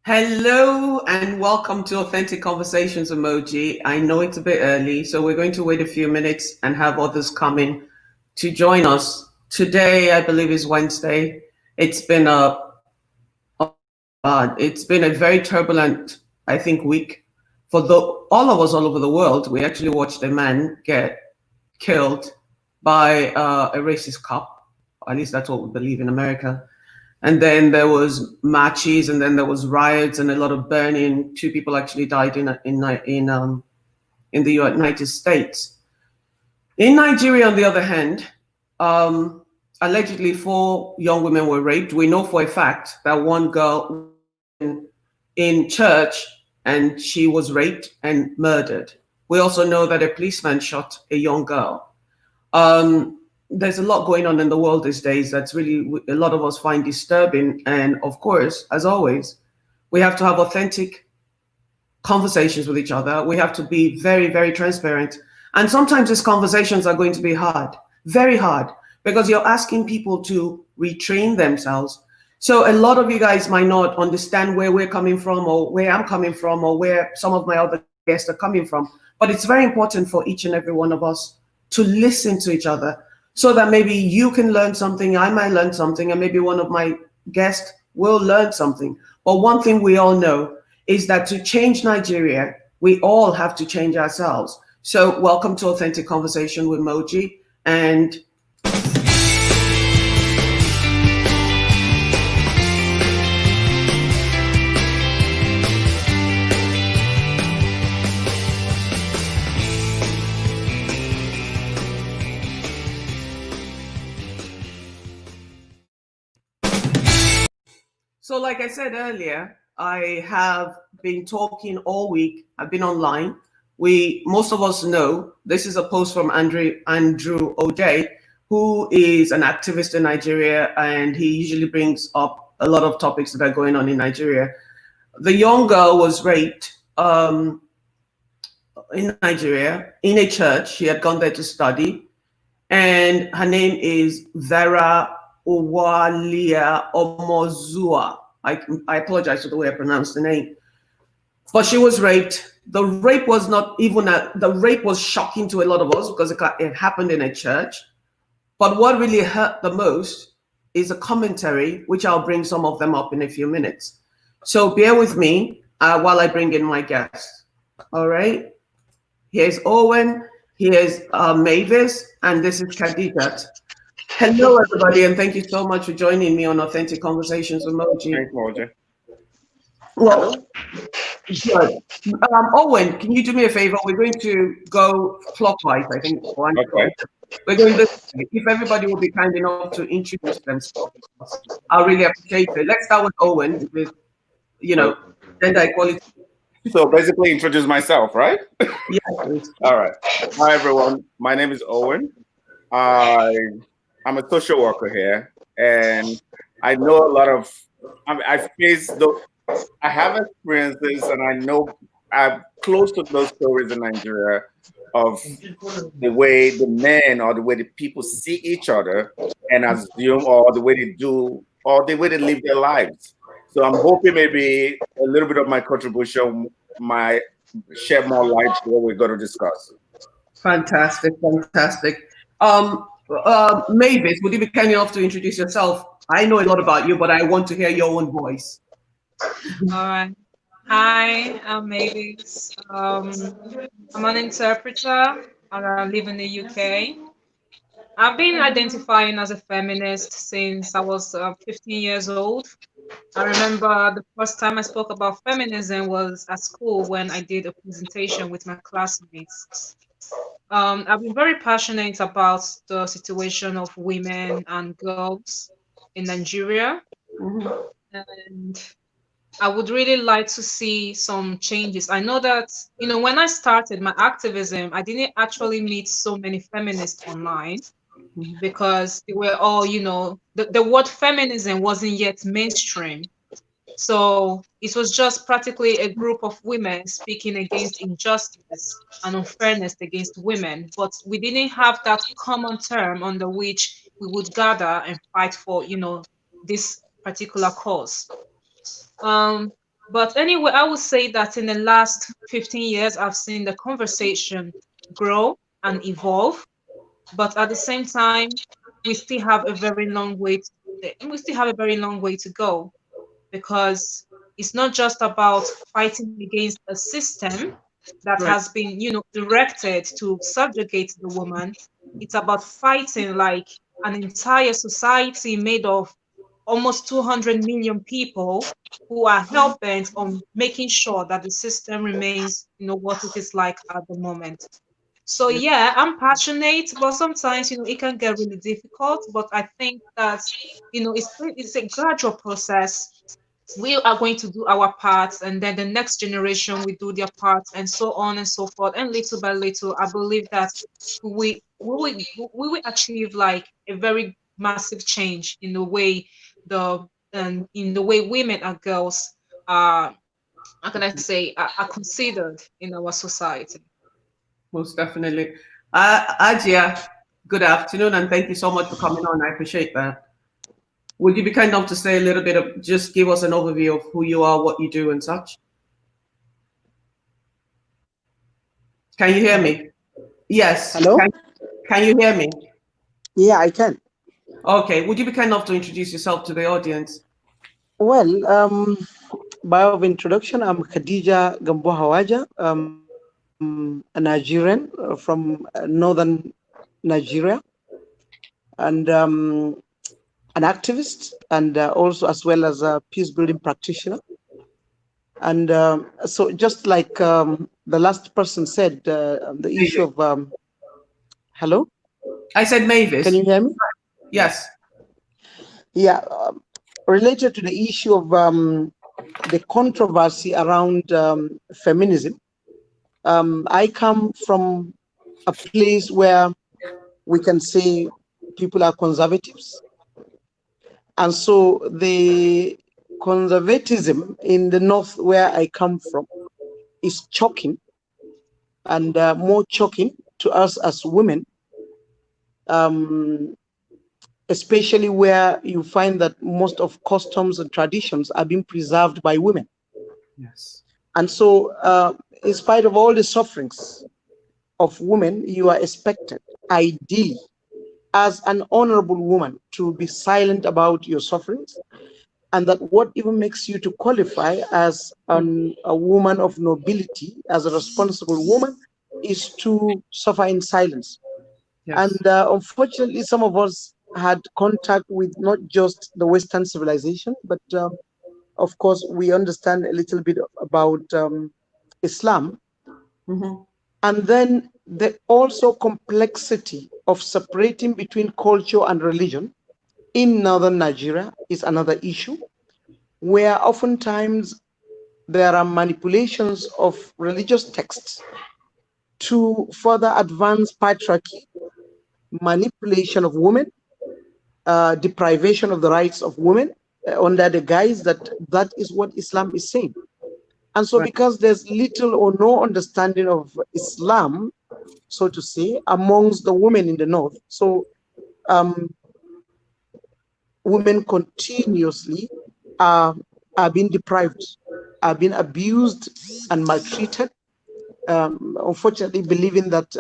Hello and welcome to Authentic Conversations with Moji. I know it's a bit early, so we're going to wait a few minutes and have others come in to join us. Today, I believe, is Wednesday. It's been a very turbulent, I think, week for all of us all over the world. We actually watched a man get killed by a racist cop. At least that's what we believe in America. And then there was marches, and then there was riots and a lot of burning. Two people actually died in the United States. In Nigeria, on the other hand, allegedly 4 young women were raped. We know for a fact that one girl in church and she was raped and murdered. We also know that a policeman shot a young girl. There's a lot going on in the world these days that's really a lot of us find disturbing. And of course, as always, we have to have authentic conversations with each other. We have to be very, very transparent. And sometimes these conversations are going to be hard, very hard, because you're asking people to retrain themselves. So a lot of you guys might not understand where we're coming from or where I'm coming from or where some of my other guests are coming from. But it's very important for each and every one of us to listen to each other, so that maybe you can learn something, I might learn something, and maybe one of my guests will learn something. But one thing we all know is that to change Nigeria, we all have to change ourselves. So welcome to Authentic Conversation with Moji. And so, like I said earlier, I have been talking all week. I've been online. Most of us know this is a post from Andrew Ojay, who is an activist in Nigeria, and he usually brings up a lot of topics that are going on in Nigeria. The young girl was raped in Nigeria in a church. She had gone there to study, and her name is Vera Owalia Omozua. I apologize for the way I pronounced the name. But she was raped. The rape was not even the rape was shocking to a lot of us because it happened in a church. But what really hurt the most is a commentary, which I'll bring some of them up in a few minutes. So bear with me while I bring in my guests. All right. Here's Owen. Here's Mavis, and this is Khadijat. Hello, everybody, and thank you so much for joining me on Authentic Conversations with Moji. Thanks, Moji. Well, good. Owen, can you do me a favor? We're going to go clockwise, I think. Okay. We're going this way. If everybody will be kind enough to introduce themselves, I'll really appreciate it. Let's start with Owen, with, gender equality. So basically introduce myself, right? Yeah, please. All right. Hi, everyone. My name is Owen. I'm a social worker here, and I know a lot of, I have experiences, and I know I'm close to those stories in Nigeria of the way the men or the way the people see each other and assume, or the way they do, or the way they live their lives. So I'm hoping maybe a little bit of my contribution might shed more light to what we're going to discuss. Fantastic. Mavis, would you be kind enough to introduce yourself? I know a lot about you, but I want to hear your own voice. All right. Hi, I'm Mavis. I'm an interpreter and I live in the UK. I've been identifying as a feminist since I was 15 years old. I remember the first time I spoke about feminism was at school when I did a presentation with my classmates. I've been very passionate about the situation of women and girls in Nigeria. And I would really like to see some changes. I know that, when I started my activism, I didn't actually meet so many feminists online because they were all, the word feminism wasn't yet mainstream. So it was just practically a group of women speaking against injustice and unfairness against women. But we didn't have that common term under which we would gather and fight for, this particular cause. But anyway, I would say that in the last 15 years, I've seen the conversation grow and evolve. But at the same time, we still have a very long way. We still have a very long way to go, because it's not just about fighting against a system that Right. has been, directed to subjugate the woman. It's about fighting like an entire society made of almost 200 million people who are hell-bent on making sure that the system remains, what it is like at the moment. So Yeah. yeah, I'm passionate, but sometimes, it can get really difficult. But I think that, it's a gradual process. We are going to do our parts, and then the next generation will do their parts, and so on and so forth. And little by little, I believe that we will achieve like a very massive change in the way the and in the way women and girls are, how can I say, are considered in our society. Most definitely. Ajia, good afternoon, and thank you so much for coming on. I appreciate that. Would you be kind enough to say a little bit of, just give us an overview of who you are, what you do, and such? Can you hear Hello? me? Yes. Hello? Can you hear me? Yeah, I can. Okay. Would you be kind enough to introduce yourself to the audience? Well, by way of introduction, I'm Khadija Gambo Hawaja, a Nigerian from northern Nigeria, and an activist, and also as well as a peace building practitioner. And so, just like the last person said, the issue Mavis. of hello, I said can Mavis. you hear me? Yes. Yeah, related to the issue of the controversy around feminism. I come from a place where we can say people are conservatives. And so the conservatism in the North, where I come from, is shocking, and more shocking to us as women, um, especially where you find that most of customs and traditions are being preserved by women. Yes. And so, in spite of all the sufferings of women, you are expected, ideally, as an honorable woman, to be silent about your sufferings, and that what even makes you to qualify as a woman of nobility, as a responsible woman, is to suffer in silence. Yes. And unfortunately, some of us had contact with not just the Western civilization, but of course, we understand a little bit about Islam. Mm-hmm. And then the also complexity of separating between culture and religion in northern Nigeria is another issue, where oftentimes there are manipulations of religious texts to further advance patriarchy, manipulation of women, deprivation of the rights of women, under the guise that that is what Islam is saying. And so, Right. because there's little or no understanding of Islam, so to say, amongst the women in the north, so um, women continuously are, are being deprived, are being abused and maltreated, unfortunately believing that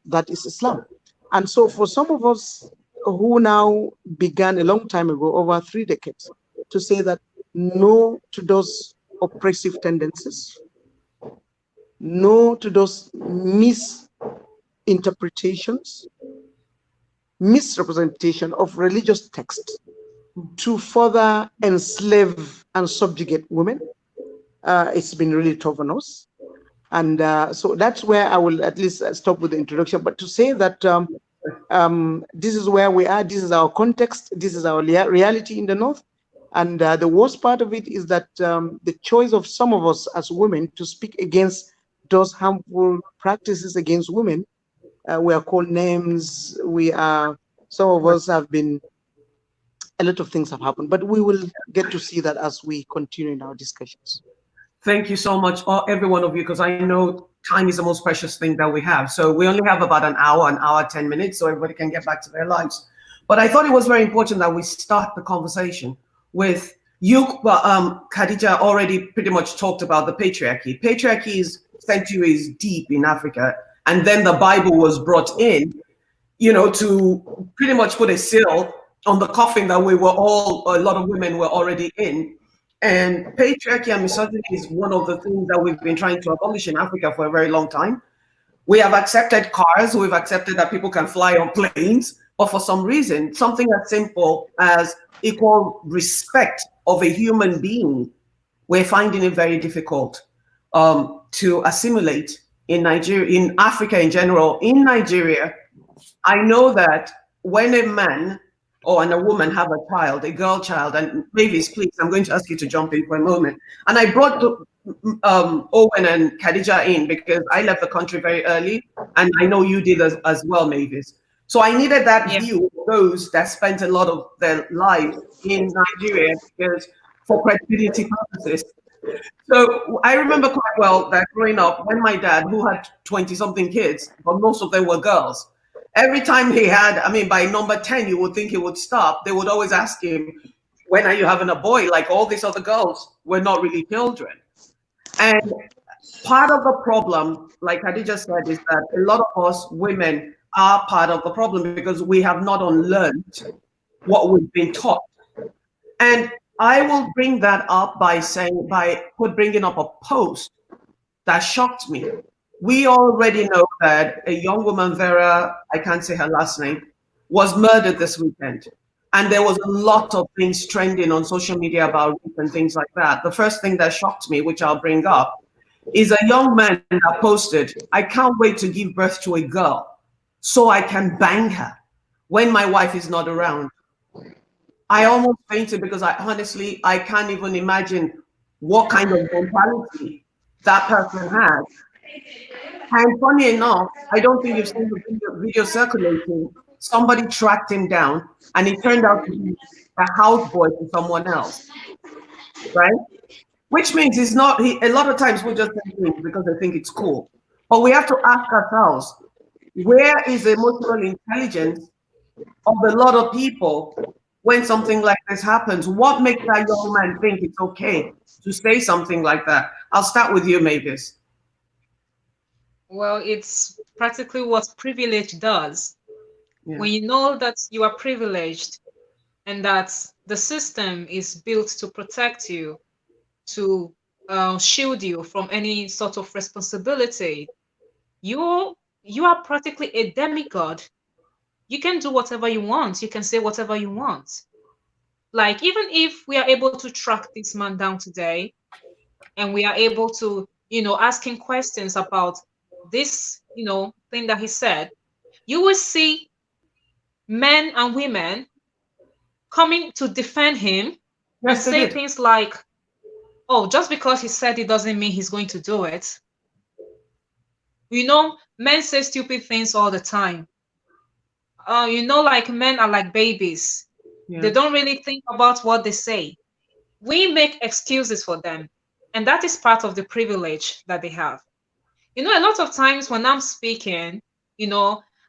that is Islam. And so for some of us who now began a long time ago, over 3 decades, to say that no to those oppressive tendencies, no to those misinterpretations, misrepresentation of religious texts to further enslave and subjugate women, it's been really tough on us. And so that's where I will at least stop with the introduction. But to say that this is where we are, this is our context, this is our reality in the North. And the worst part of it is that the choice of some of us as women to speak against those harmful practices against women, we are called names, some of us have been, a lot of things have happened, but we will get to see that as we continue in our discussions. Thank you so much, every one of you, because I know time is the most precious thing that we have. So we only have about an hour, 10 minutes, so everybody can get back to their lives. But I thought it was very important that we start the conversation with Khadija already pretty much talked about the patriarchy. Patriarchy is centuries deep in Africa, and then the Bible was brought in, to pretty much put a seal on the coffin that a lot of women were already in. And patriarchy and misogyny is one of the things that we've been trying to abolish in Africa for a very long time. We have accepted cars, we've accepted that people can fly on planes, but for some reason, something as simple as equal respect of a human being, we're finding it very difficult to assimilate in Nigeria, in Africa in general. In Nigeria, I know that when a man and a woman have a child, a girl child, and Mavis, please, I'm going to ask you to jump in for a moment. And I brought Owen and Khadija in because I left the country very early, and I know you did as well, Mavis. So I needed that view of those that spent a lot of their lives in Nigeria because for credibility purposes. So I remember quite well that growing up, when my dad, who had 20-something kids, but most of them were girls, every time he had, by number 10, you would think he would stop. They would always ask him, when are you having a boy? Like all these other girls were not really children. And part of the problem, like Khadija said, is that a lot of us women are part of the problem because we have not unlearned what we've been taught. And I will bring that up by bringing up a post that shocked me. We already know that a young woman, Vera, I can't say her last name, was murdered this weekend. And there was a lot of things trending on social media about rape and things like that. The first thing that shocked me, which I'll bring up, is a young man that posted, "I can't wait to give birth to a girl so I can bang her when my wife is not around." I almost fainted because I can't even imagine what kind of mentality that person has. And funny enough, I don't think you've seen the video circulating. Somebody tracked him down and it turned out to be a houseboy to someone else, right? Which means a lot of times we just say things because they think it's cool. But we have to ask ourselves, where is the emotional intelligence of a lot of people when something like this happens? What makes that young man think it's okay to say something like that? I'll start with you, Mavis. Well, it's practically what privilege does. Yeah. When you know that you are privileged and that the system is built to protect you, to shield you from any sort of responsibility, you are practically a demigod. You can do whatever you want. You can say whatever you want. Like, even if we are able to track this man down today and we are able to, ask him questions about this, thing that he said, you will see men and women coming to defend him and say things like, "Oh, just because he said it doesn't mean he's going to do it." Men say stupid things all the time. Like men are like babies. Yeah. They don't really think about what they say. We make excuses for them. And that is part of the privilege that they have. A lot of times when I'm speaking,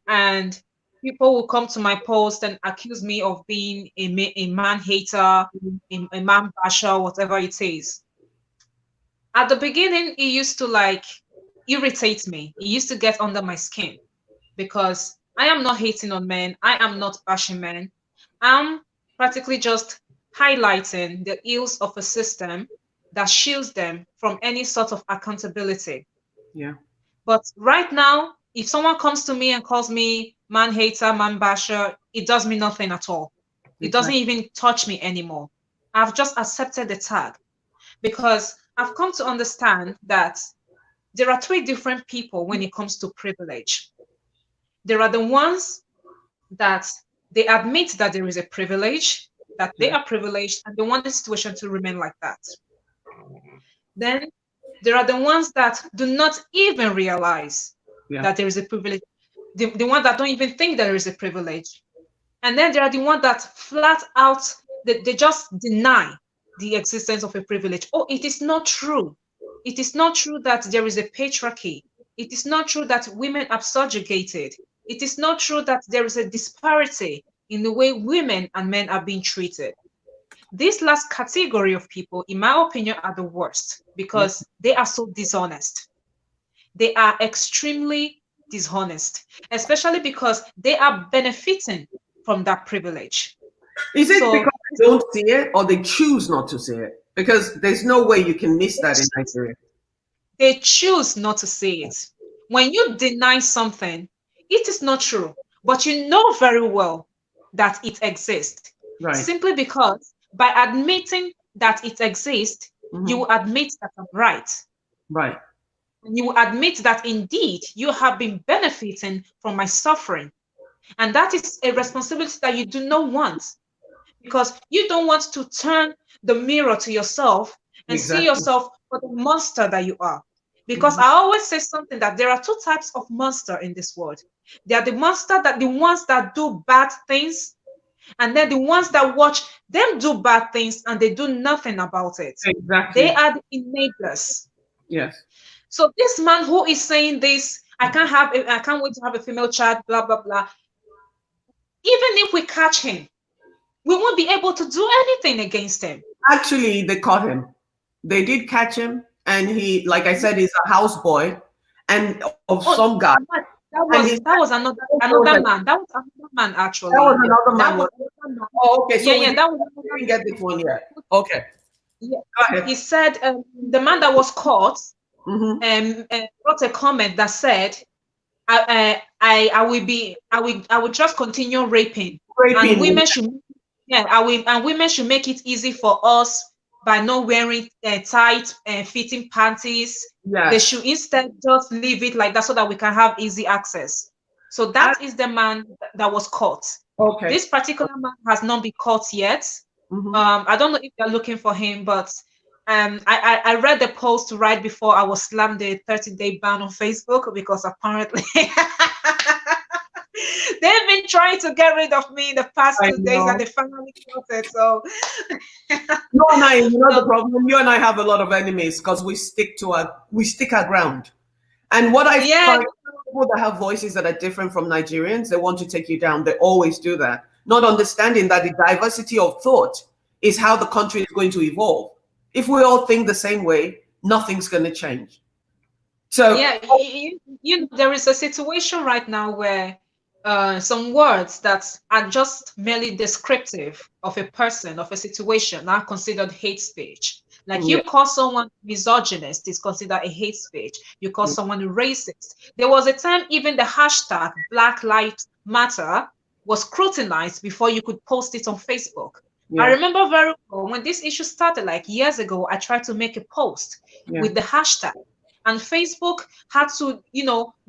and people will come to my post and accuse me of being a man hater, a man basher, whatever it is. At the beginning, it used to irritate me. It used to get under my skin because I am not hating on men. I am not bashing men. I'm practically just highlighting the ills of a system that shields them from any sort of accountability. Yeah. But right now, if someone comes to me and calls me man hater, man basher, it does me nothing at all. It doesn't even touch me anymore. I've just accepted the tag because I've come to understand that there are three different people when it comes to privilege. There are the ones that they admit that there is a privilege, that they are privileged, and they want the situation to remain like that. Then there are the ones that do not even realize that there is a privilege, the ones that don't even think there is a privilege. And then there are the ones that flat out, they just deny the existence of a privilege. Oh, it is not true. It is not true that there is a patriarchy. It is not true that women are subjugated. It is not true that there is a disparity in the way women and men are being treated. this last category of people, in my opinion, are the worst because they are so dishonest. They are extremely dishonest, especially because they are benefiting from that privilege. Is it So- because they don't see it or they choose not to see it? Because there's no way you can miss that in Nigeria. They choose not to see it. When you deny something, it is not true, but you know very well that it exists. Right. Simply because by admitting that it exists, you will admit that I'm right. Right. And you will admit that indeed you have been benefiting from my suffering. And that is a responsibility that you do not want, because you don't want to turn the mirror to yourself and see yourself for the monster that you are. Because I always say something, that there are two types of monster in this world. They are the monster, that the ones that do bad things, and then the ones that watch them do bad things and they do nothing about it. Exactly. They are the enablers. Yes. So this man who is saying this, I can't wait to have a female child, blah blah blah. Even if we catch him, we won't be able to do anything against him. Actually, they caught him. They did catch him, and he, like I said, he's a houseboy and of some guy. That was another man. That was another man, actually. That was another man. Was another man. Oh, okay. So that was we didn't get this one yet. Okay. Yeah. Go ahead. He said the man that was caught wrote a comment that said, I will just continue raping. And women should, and women should make it easy for us by not wearing tight fitting panties. Yes. They should instead just leave it like that so that we can have easy access. So that is the man that was caught. Okay. This particular man has not been caught yet. I don't know if they're looking for him, but I read the post right before I was slammed the 30-day ban on Facebook, because apparently they've been trying to get rid of me the past 2 days, and they finally got it. So you and I, the problem. You and I have a lot of enemies because we stick our ground. And what I find, people that have voices that are different from Nigerians, they want to take you down. They always do that, not understanding that the diversity of thought is how the country is going to evolve. If we all think the same way, nothing's going to change. So there is a situation right now where some words that are just merely descriptive of a person, of a situation, are considered hate speech. Like you call someone misogynist, is considered a hate speech. You call someone racist. There was a time even the hashtag Black Lives Matter was scrutinized before you could post it on Facebook. I remember very well when this issue started, like years ago, I tried to make a post with the hashtag, and Facebook had to,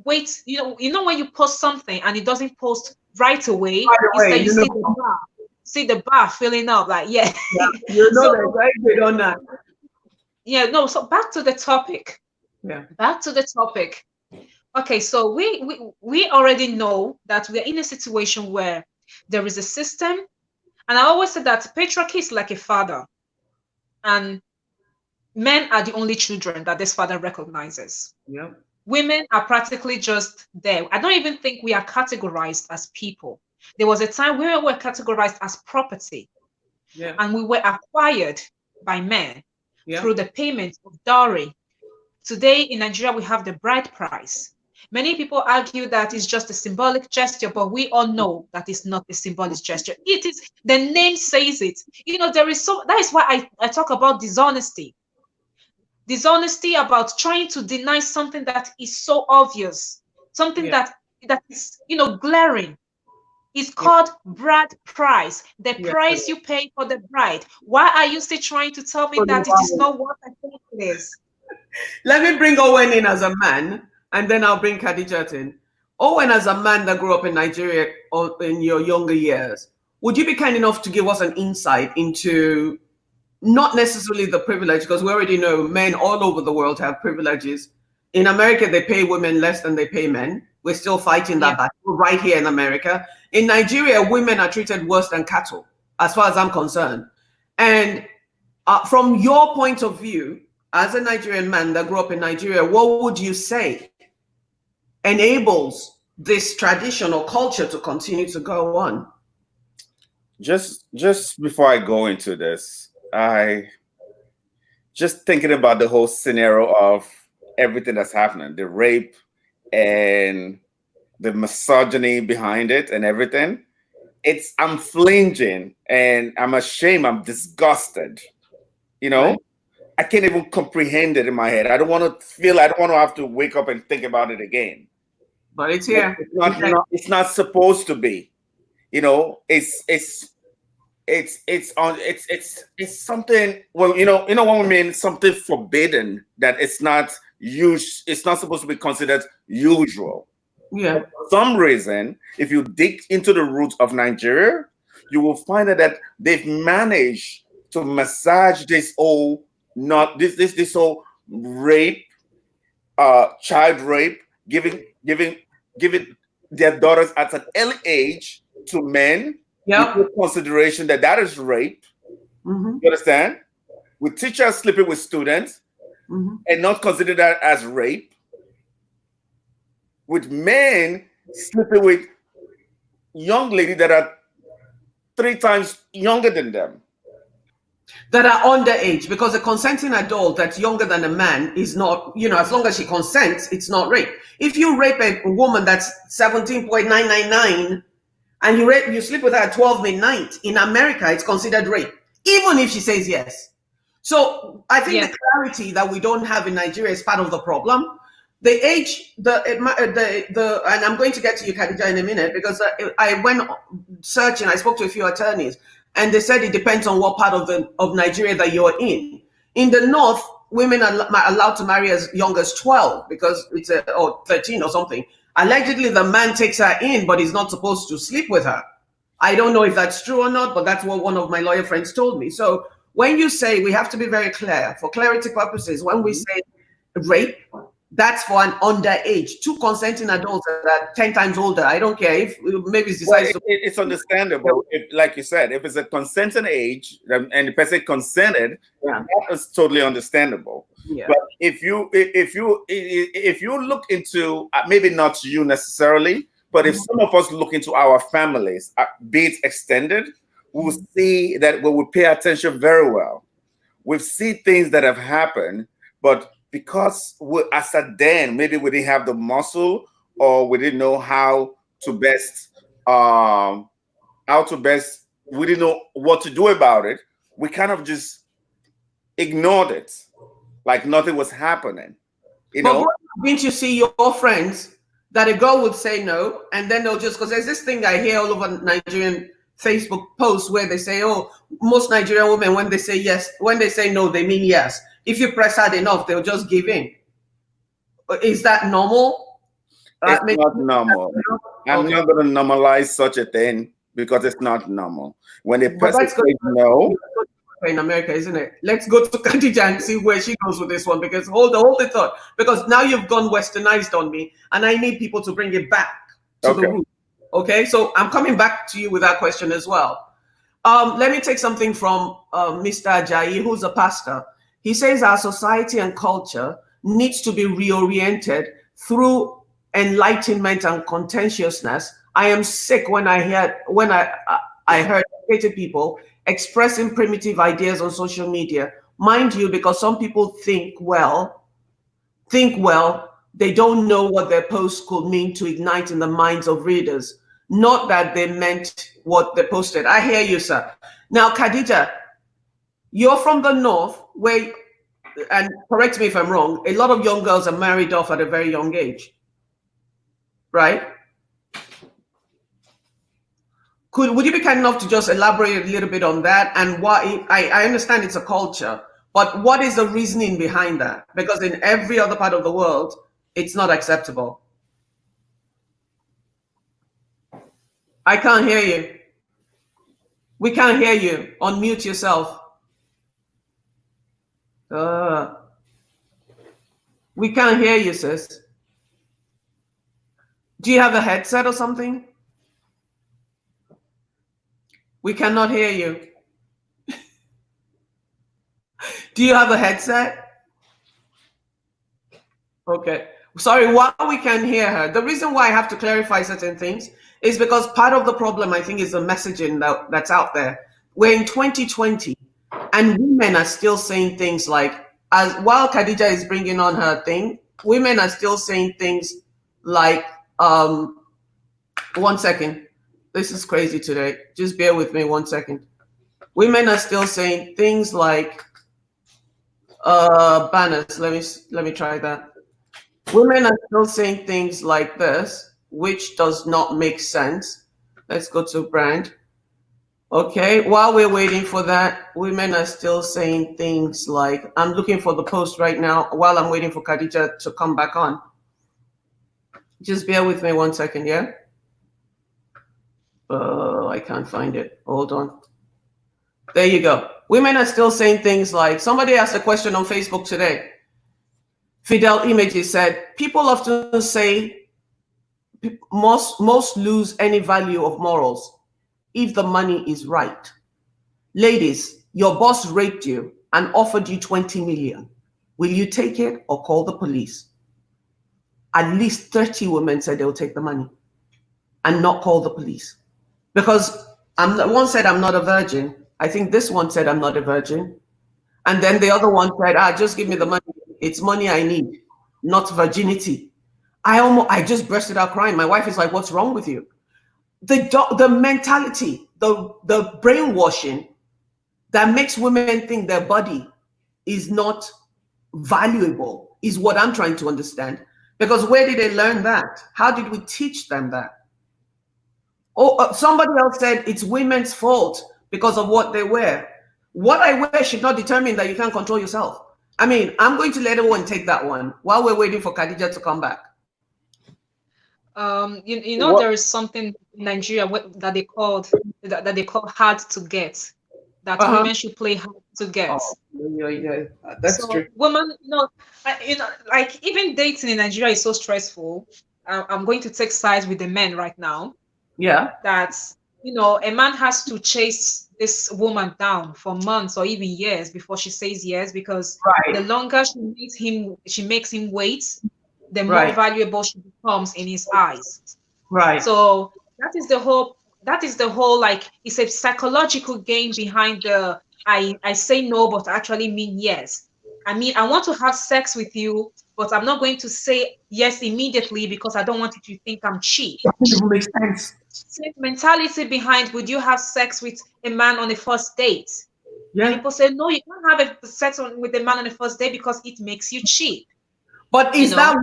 wait, when you post something and it doesn't post right away, instead you see the bar filling up, like, they're very good on that. So back to the topic. Back to the topic. Okay, so we already know that we're in a situation where there is a system. And I always say that patriarchy is like a father, and men are the only children that this father recognizes. Women are practically just there. I don't even think we are categorized as people. There was a time women were categorized as property, and we were acquired by men through the payment of dowry. Today in Nigeria, we have the bride price. Many people argue that it's just a symbolic gesture, but we all know that it's not a symbolic gesture. It is, the name says it. That is why I talk about dishonesty. Dishonesty about trying to deny something that is so obvious, something that is, glaring. It's called bride price, the price you pay for the bride. Why are you still trying to tell me that it is not what I think it is? Let me bring Owen in as a man, and then I'll bring Khadijat in. Owen, as a man that grew up in Nigeria in your younger years, would you be kind enough to give us an insight into not necessarily the privilege, because we already know men all over the world have privileges. In America, they pay women less than they pay men. We're still fighting that battle right here in America. In Nigeria, women are treated worse than cattle, as far as I'm concerned. And from your point of view, as a Nigerian man that grew up in Nigeria, what would you say enables this tradition or culture to continue to go on? Just before I go into this, I just thinking about the whole scenario of everything that's happening, the rape and the misogyny behind it and everything. I'm flinging and I'm ashamed, I'm disgusted. You know, Right. I can't even comprehend it in my head. I don't want to feel, I don't want to have to wake up and think about it again. But it's But here. it's not supposed to be. You know, it's something, well, you know what I mean, something forbidden that it's not supposed to be considered usual. Yeah. For some reason, if you dig into the roots of Nigeria, you will find that they've managed to massage this whole not this whole rape, child rape, giving giving their daughters at an early age to men with Yep. no consideration that is rape. Mm-hmm. You understand? With teachers sleeping with students Mm-hmm. and not consider that as rape. With men sleeping with young ladies that are 3 times younger than them. That are underage, because a consenting adult that's younger than a man is not, as long as she consents, it's not rape. If you rape a woman that's 17.999 and you sleep with her at 12 midnight, in America, it's considered rape, even if she says yes. So I think Yeah. the clarity that we don't have in Nigeria is part of the problem. The age, and I'm going to get to you, Khadija, in a minute, because I went searching, I spoke to a few attorneys, and they said it depends on what part of Nigeria that you're in. In the north, women are allowed to marry as young as 12 because it's or 13 or something. Allegedly, the man takes her in, but he's not supposed to sleep with her. I don't know if that's true or not, but that's what one of my lawyer friends told me. So when you say, we have to be very clear, for clarity purposes, when we say rape, that's for an underage. Two consenting adults that are 10 times older, I don't care if maybe it Well, decides to. it's understandable. If, like you said, if it's a consenting age and the person consented, Yeah. that is totally understandable. Yeah. But if you look into, maybe not you necessarily, but if some of us look into our families, be it extended, we will see that we will pay attention very well. We've seen things that have happened, but because as a then, maybe we didn't have the muscle or we didn't know to best um we didn't know what to do about it. We kind of just ignored it like nothing was happening. You But know, didn't you see your friends that a girl would say no, and then they'll just, because there's this thing I hear all over Nigerian Facebook posts where they say, oh, most Nigerian women, when they say yes, when they say no, they mean yes. If you press hard enough, they'll just give in. Is that normal? it's not normal. I'm not going to normalize such a thing because it's not normal. When a person says no, in America, isn't it? Let's go to Khadija and see where she goes with this one, because hold the thought, because now you've gone westernized on me and I need people to bring it back to the root. Okay, so I'm coming back to you with that question as well. Let me take something from Mr. Ajayi, who's a pastor. He says our society and culture needs to be reoriented through enlightenment and conscientiousness. I am sick when I heard educated people expressing primitive ideas on social media. Mind you, because some people think well, they don't know what their post could mean to ignite in the minds of readers. Not that they meant what they posted. I hear you, sir. Now, Khadija, you're from the north, where, and correct me if I'm wrong, a lot of young girls are married off at a very young age, right? Would you be kind enough to just elaborate a little bit on that and why? I understand it's a culture, but what is the reasoning behind that? Because in every other part of the world, it's not acceptable. I can't hear you. We can't hear you. Unmute yourself. We can't hear you, sis. Do you have a headset or something? We cannot hear you. Do you have a headset? Okay. Sorry, while we can hear her, the reason why I have to clarify certain things is because part of the problem, I think, is the messaging that's out there. We're in 2020, and women are still saying things like, as while Khadija is bringing on her thing, women are still saying things like, 1 second. This is crazy today. Just bear with me 1 second. Women are still saying things like, banners. Let me try that. Women are still saying things like this, which does not make sense. Let's go to brand. Okay, while we're waiting for that, women are still saying things like, I'm looking for the post right now while I'm waiting for Khadija to come back on. Just bear with me 1 second, yeah? I can't find it. Hold on. There you go. Women are still saying things like, somebody asked a question on Facebook today. Fidel Images said, people often say most lose any value of morals if the money is right. Ladies, your boss raped you and offered you 20 million. Will you take it or call the police? At least 30 women said they'll take the money and not call the police. Because one said, I'm not a virgin. I think this one said, I'm not a virgin. And then the other one said, just give me the money. It's money I need, not virginity. I just bursted out crying. My wife is like, what's wrong with you? The mentality, the brainwashing that makes women think their body is not valuable is what I'm trying to understand. Because where did they learn that? How did we teach them that? Somebody else said it's women's fault because of what they wear. What I wear should not determine that you can't control yourself. I mean, I'm going to let everyone take that one while we're waiting for Khadija to come back. You know, there is something in Nigeria that they call hard to get. That women should play hard to get. Yeah. That's true. Women, like even dating in Nigeria is so stressful. I'm going to take sides with the men right now. Yeah. That, a man has to chase this woman down for months or even years before she says yes, because the longer she makes him wait, the more valuable she becomes in his eyes. Right. So that is the whole, like, it's a psychological game behind the I say no but I actually mean yes. I mean, I want to have sex with you, but I'm not going to say yes immediately because I don't want you to think I'm cheap. That doesn't make sense. Same mentality behind, would you have sex with a man on a first date? Yeah. People say, no, you can't have sex with a man on a first date because it makes you cheap. But is that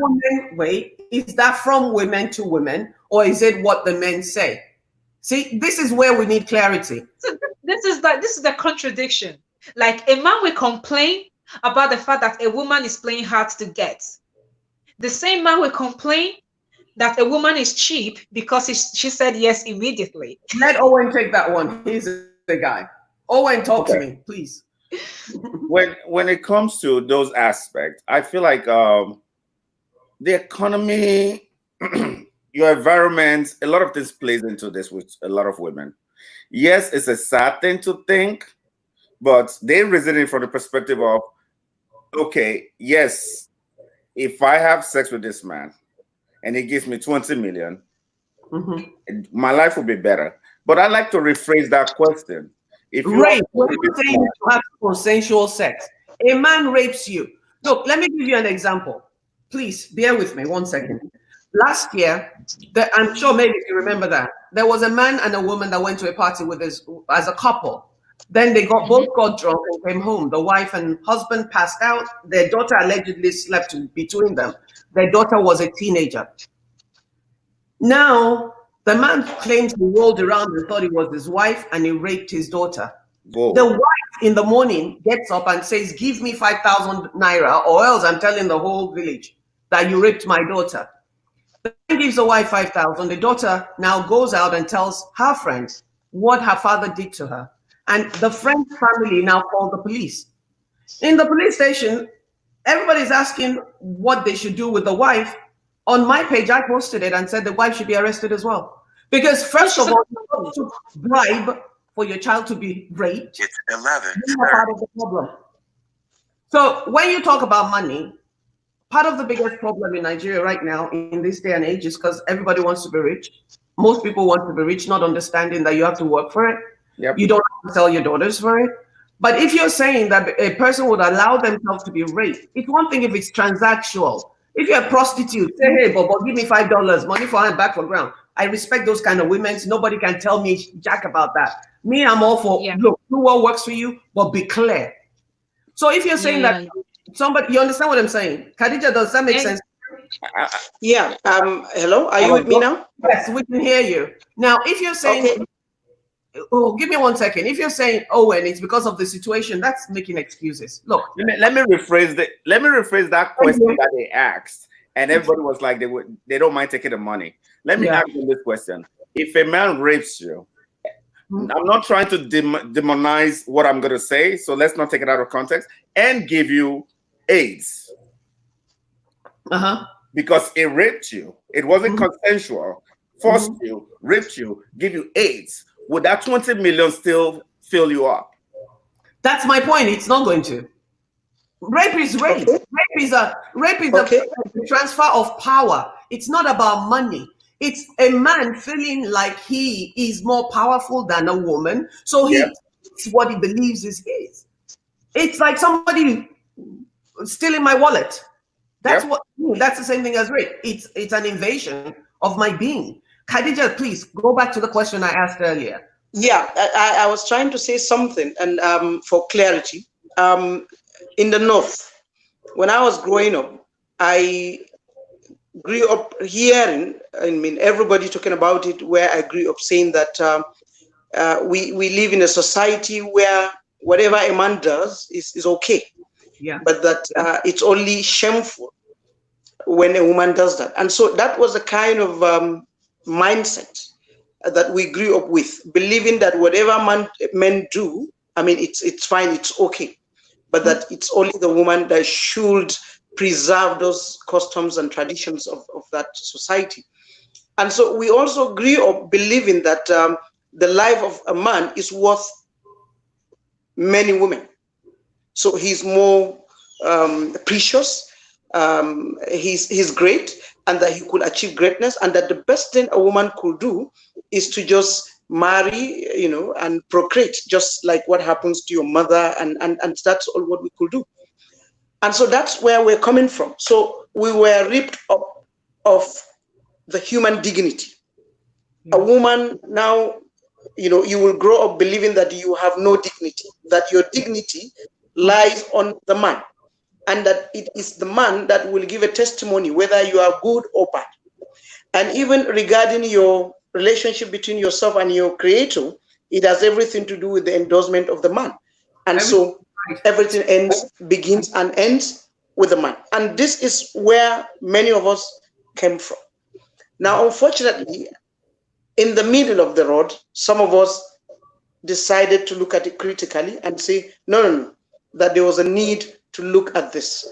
is that from women to women, or is it what the men say? See, this is where we need clarity. So this is the contradiction. Like, a man will complain about the fact that a woman is playing hard to get. The same man will complain that a woman is cheap because she said yes immediately. Let Owen take that one. He's the guy. Owen, talk to me, please. When it comes to those aspects, I feel like the economy, your environment, a lot of this plays into this with a lot of women. Yes, it's a sad thing to think, but they reason it from the perspective of, okay, yes, if I have sex with this man and he gives me 20 million, my life will be better. But I like to rephrase that question. If you rape, we're not saying you have consensual sex. A man rapes you. Look, let me give you an example. Please bear with me 1 second. Last year, I'm sure maybe you remember that, there was a man and a woman that went to a party as a couple. Then they both got drunk and came home. The wife and husband passed out. Their daughter allegedly slept between them. Their daughter was a teenager. Now, the man claims he rolled around and thought it was his wife and he raped his daughter. Whoa. The wife in the morning gets up and says, give me 5,000 naira or else I'm telling the whole village that you raped my daughter. The man gives the wife 5,000. The daughter now goes out and tells her friends what her father did to her. And the friend's family now call the police. In the police station, everybody's asking what they should do with the wife. On my page, I posted it and said the wife should be arrested as well. Because first of all, you have to bribe for your child to be raped. It's 11. You're part of the problem. So when you talk about money, part of the biggest problem in Nigeria right now in this day and age is because everybody wants to be rich. Most people want to be rich, not understanding that you have to work for it. Yep. You don't have to sell your daughters for it. But if you're saying that a person would allow themselves to be raped, it's one thing if it's transactional. If you're a prostitute, say, hey, Bobo, give me $5, money for hand, back for ground. I respect those kind of women. Nobody can tell me jack about that. Me, I'm all for, look, do what works for you, but be clear. So if you're saying that somebody, you understand what I'm saying? Khadija, does that make sense? Yeah. Hello, are you with me now? Yes, we can hear you. Now, if you're saying, oh, give me 1 second. If you're saying, oh, and it's because of the situation, that's making excuses. Look, let me rephrase that question that they asked, and everybody was like, they don't mind taking the money. Let me ask you this question: if a man rapes you, I'm not trying to demonize what I'm going to say, so let's not take it out of context, and give you AIDS. Because it raped you. It wasn't consensual. Forced you, raped you, give you AIDS. Would that 20 million still fill you up? That's my point. It's not going to. Rape is rape. Rape is a transfer of power. It's not about money. It's a man feeling like he is more powerful than a woman. So it's what he believes is his. It's like somebody stealing my wallet. That's that's the same thing as rape. It's an invasion of my being. Khadija, please go back to the question I asked earlier. Yeah, I was trying to say something, and for clarity, in the North, when I was growing up, I grew up hearing, I mean, everybody talking about it, where I grew up saying that we live in a society where whatever a man does is okay. Yeah. But that it's only shameful when a woman does that. And so that was a kind of mindset that we grew up with, believing that whatever men do, I mean, it's fine, it's okay. But that it's only the woman that should preserve those customs and traditions of that society. And so we also grew up believing that the life of a man is worth many women. So he's more precious, he's great, and that he could achieve greatness, and that the best thing a woman could do is to just marry, you know, and procreate, just like what happens to your mother, and that's all what we could do. And so that's where we're coming from. So we were ripped up of the human dignity. A woman now, you know, you will grow up believing that you have no dignity, that your dignity lies on the man, and that it is the man that will give a testimony whether you are good or bad. And even regarding your relationship between yourself and your creator, it has everything to do with the endorsement of the man. And so everything begins and ends with the man. And this is where many of us came from. Now, unfortunately, in the middle of the road, some of us decided to look at it critically and say, no, that there was a need to look at this.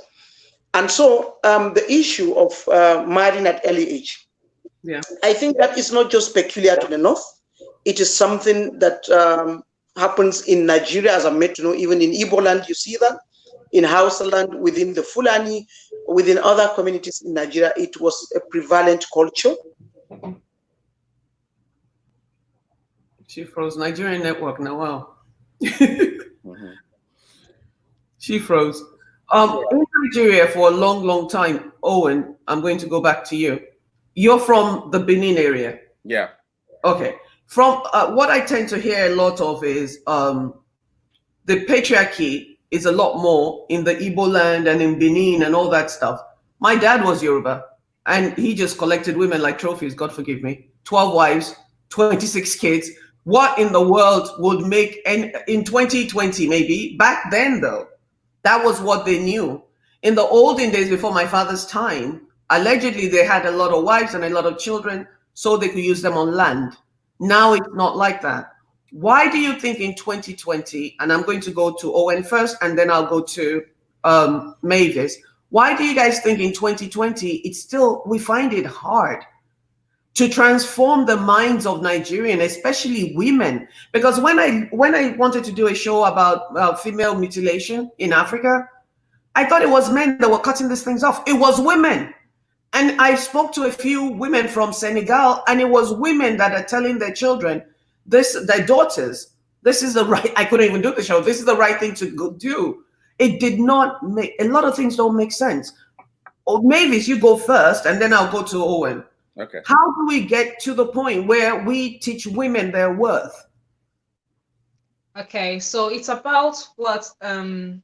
And so the issue of marrying at early age, I think that is not just peculiar to the North. It is something that happens in Nigeria, as I'm made to know. Even in Igbo land, you see that. In Hausa land, within the Fulani, within other communities in Nigeria, it was a prevalent culture. She froze. Nigerian network now. Wow. She froze. In Nigeria for a long time, Owen, I'm going to go back to you. You're from the Benin area. Yeah. Okay. From what I tend to hear a lot of is the patriarchy is a lot more in the Igbo land and in Benin and all that stuff. My dad was Yoruba, and he just collected women like trophies, God forgive me. 12 wives, 26 kids. What in the world would make, and in 2020 maybe, back then though, that was what they knew. In the olden days before my father's time, allegedly they had a lot of wives and a lot of children so they could use them on land. Now it's not like that. Why do you think in 2020, and I'm going to go to Owen first and then I'll go to Mavis. Why do you guys think in 2020, it's still, we find it hard to transform the minds of Nigerians, especially women? Because when I wanted to do a show about female mutilation in Africa, I thought it was men that were cutting these things off. It was women. And I spoke to a few women from Senegal, and it was women that are telling their children, their daughters, this is the right, I couldn't even do the show, this is the right thing to go do. It did not make, a lot of things don't make sense. Or maybe you go first, and then I'll go to Owen. Okay. How do we get to the point where we teach women their worth? Okay, so it's about what the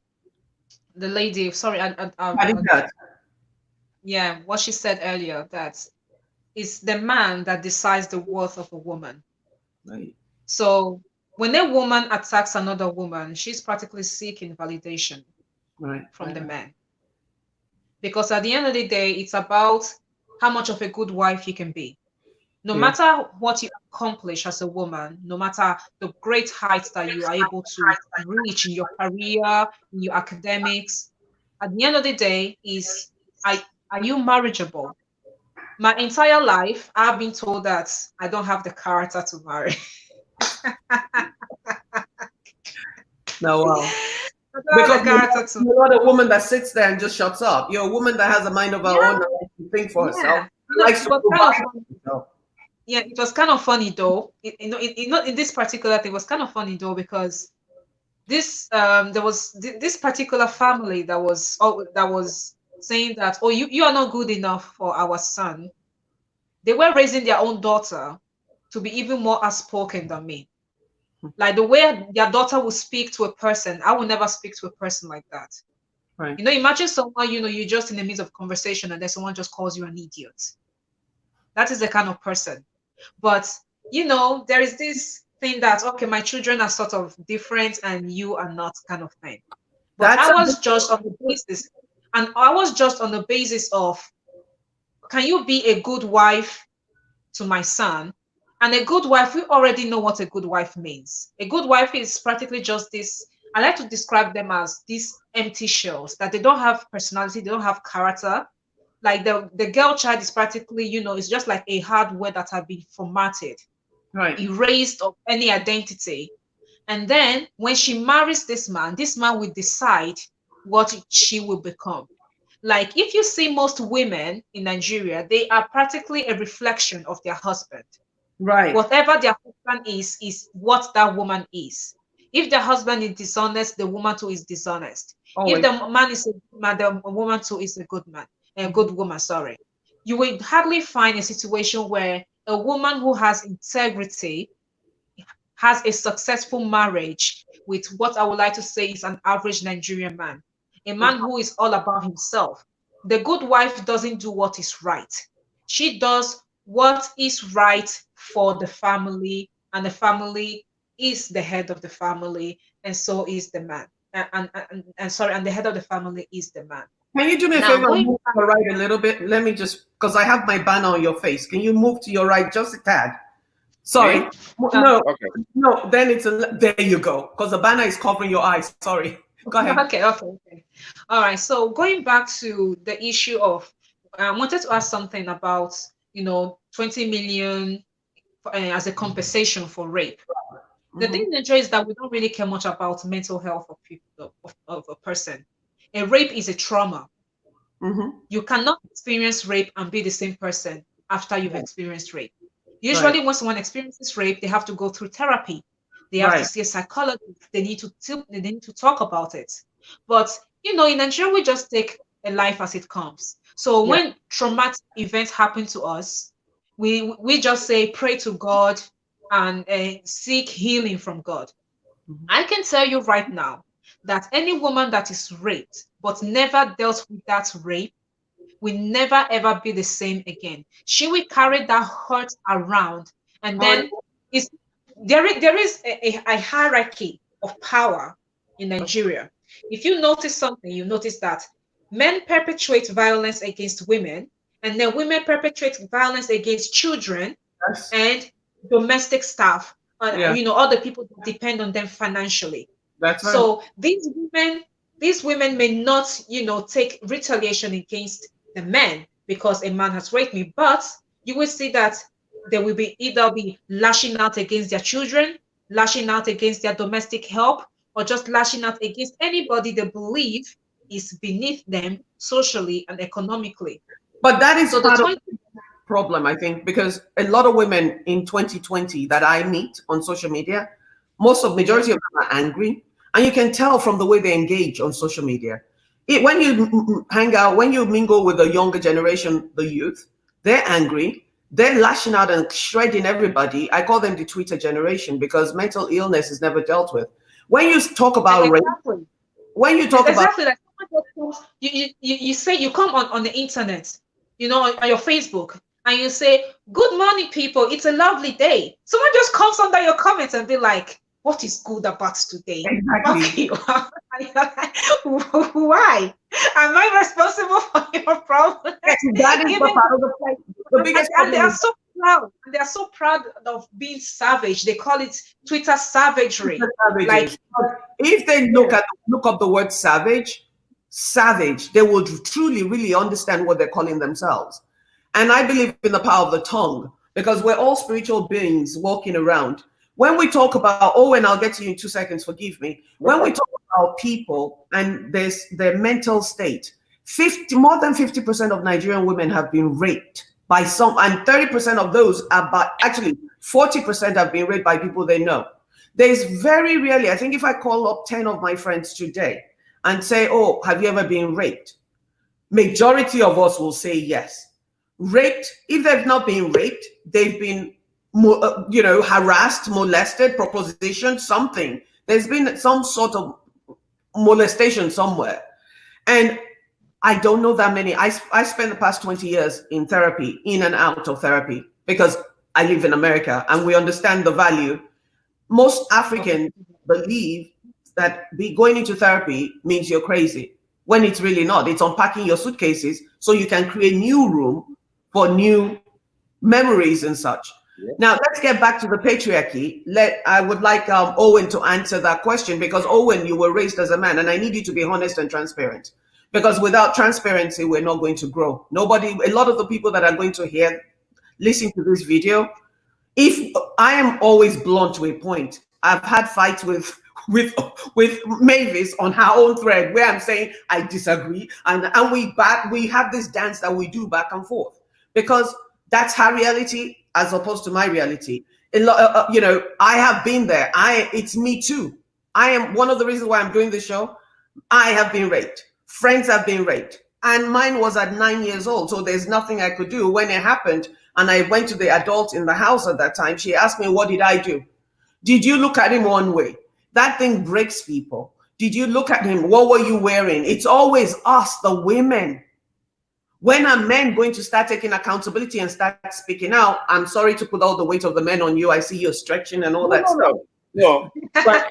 lady, sorry, yeah, what she said earlier, that it's the man that decides the worth of a woman. Right. So when a woman attacks another woman, she's practically seeking validation from the man. Because at the end of the day, it's about how much of a good wife you can be. No matter what you accomplish as a woman, no matter the great heights that you are able to reach in your career, in your academics, at the end of the day, are you marriageable? My entire life, I've been told that I don't have the character to marry. No, wow. Because you're not a woman that sits there and just shuts up. You're a woman that has a mind of her own and think for herself. Yeah, it was kind of funny though. In this particular thing, it was kind of funny though, because this there was this particular family that was saying that, oh, you are not good enough for our son. They were raising their own daughter to be even more outspoken than me. Like the way their daughter will speak to a person, I will never speak to a person like that. Right. You know, imagine someone, you know, you're just in the midst of conversation and then someone just calls you an idiot. That is the kind of person. But, you know, there is this thing that, okay, my children are sort of different and you are not, kind of thing. But I was just on the basis, and I was just on the basis of, can you be a good wife to my son? And a good wife, we already know what a good wife means. A good wife is practically just this, I like to describe them as these empty shells, that they don't have personality, they don't have character. Like the girl child is practically, you know, it's just like a hardware that have been formatted, erased of any identity. And then when she marries this man will decide what she will become. Like if you see most women in Nigeria, they are practically a reflection of their husband. Right. Whatever their husband is what that woman is. If the husband is dishonest, the woman too is dishonest. Always. If the man is a good man, the woman too is a good man, a good woman, sorry. You will hardly find a situation where a woman who has integrity has a successful marriage with what I would like to say is an average Nigerian man. A man who is all about himself. The good wife doesn't do what is right. She does what is right for the family, and the family is the head of the family, and so is the man. And the head of the family is the man. Can you do me a favor and move to your right a little bit? Let me just, because I have my banner on your face. Can you move to your right just a tad? Sorry. No, no, then there you go. Because the banner is covering your eyes. Sorry. Go ahead. Okay. All right. So going back to the issue of, I wanted to ask something about, 20 million as a compensation for rape. Mm-hmm. The thing in Nigeria is that we don't really care much about mental health of people, of a person. A rape is a trauma. Mm-hmm. You cannot experience rape and be the same person after you've experienced rape. Usually, when someone experiences rape, they have to go through therapy. They have to see a psychologist. They need to talk about it. But in Nigeria, we just take a life as it comes. So when traumatic events happen to us, we just say pray to God and seek healing from God. Mm-hmm. I can tell you right now that any woman that is raped but never dealt with that rape will never ever be the same again. She will carry that hurt around, and then there is a hierarchy of power in Nigeria. If you notice something, you notice that men perpetrate violence against women, and then women perpetrate violence against children and domestic staff, other people that depend on them financially. That's right. So these women may not, take retaliation against the men because a man has raped me, but you will see that they will either be lashing out against their children, lashing out against their domestic help, or just lashing out against anybody they believe is beneath them socially and economically. But that is So the part of 20 the problem, I think, because a lot of women in 2020 that I meet on social media, majority of them are angry, and you can tell from the way they engage on social media. When you hang out, when you mingle with the younger generation, the youth, they're angry. They're lashing out and shredding everybody. I call them the Twitter generation because mental illness is never dealt with. When you talk about rape, exactly. when you talk about Exactly, like someone just comes, you say you come on the internet, you know, on your Facebook, and you say, "Good morning, people. It's a lovely day." Someone just comes under your comments and be like, "What is good about today?" exactly, Fuck you. And you're like, why? Am I responsible for your problem? that is the Even part of the fight. The biggest and they problem are is so proud. They are so proud of being savage. They call it Twitter savagery. Like, savages. If they look up the word savage, they will truly, really understand what they're calling themselves. And I believe in the power of the tongue because we're all spiritual beings walking around. When we talk about, and I'll get to you in 2 seconds, forgive me. When we talk about people and their mental state, more than 50% of Nigerian women have been raped by some, and 30% of those actually 40% have been raped by people they know. There's very rarely, I think if I call up 10 of my friends today and say, "Oh, have you ever been raped?" Majority of us will say yes. Raped, if they've not been raped, they've been, harassed, molested, propositioned, something. There's been some sort of molestation somewhere. And I don't know that many. I spent the past 20 years in therapy, in and out of therapy, because I live in America and we understand the value. Most Africans believe that going into therapy means you're crazy, when it's really not. It's unpacking your suitcases so you can create new room for new memories and such. Yeah. Now, let's get back to the patriarchy. I would like Owen to answer that question, because Owen, you were raised as a man, and I need you to be honest and transparent. Because without transparency, we're not going to grow. A lot of the people that are going to listen to this video, if I am always blunt to a point, I've had fights with Mavis on her own thread where I'm saying I disagree, and we have this dance that we do back and forth, because that's her reality as opposed to my reality. I have been there. It's me too. I am one of the reasons why I'm doing this show. I have been raped. Friends have been raped. And mine was at 9 years old. So there's nothing I could do. When it happened, and I went to the adult in the house at that time, she asked me, "What did I do?" Did you look at him one way? That thing breaks people. Did you look at him? What were you wearing? It's always us, the women. When are men going to start taking accountability and start speaking out? I'm sorry to put all the weight of the men on you. I see you're stretching and all that stuff. No, but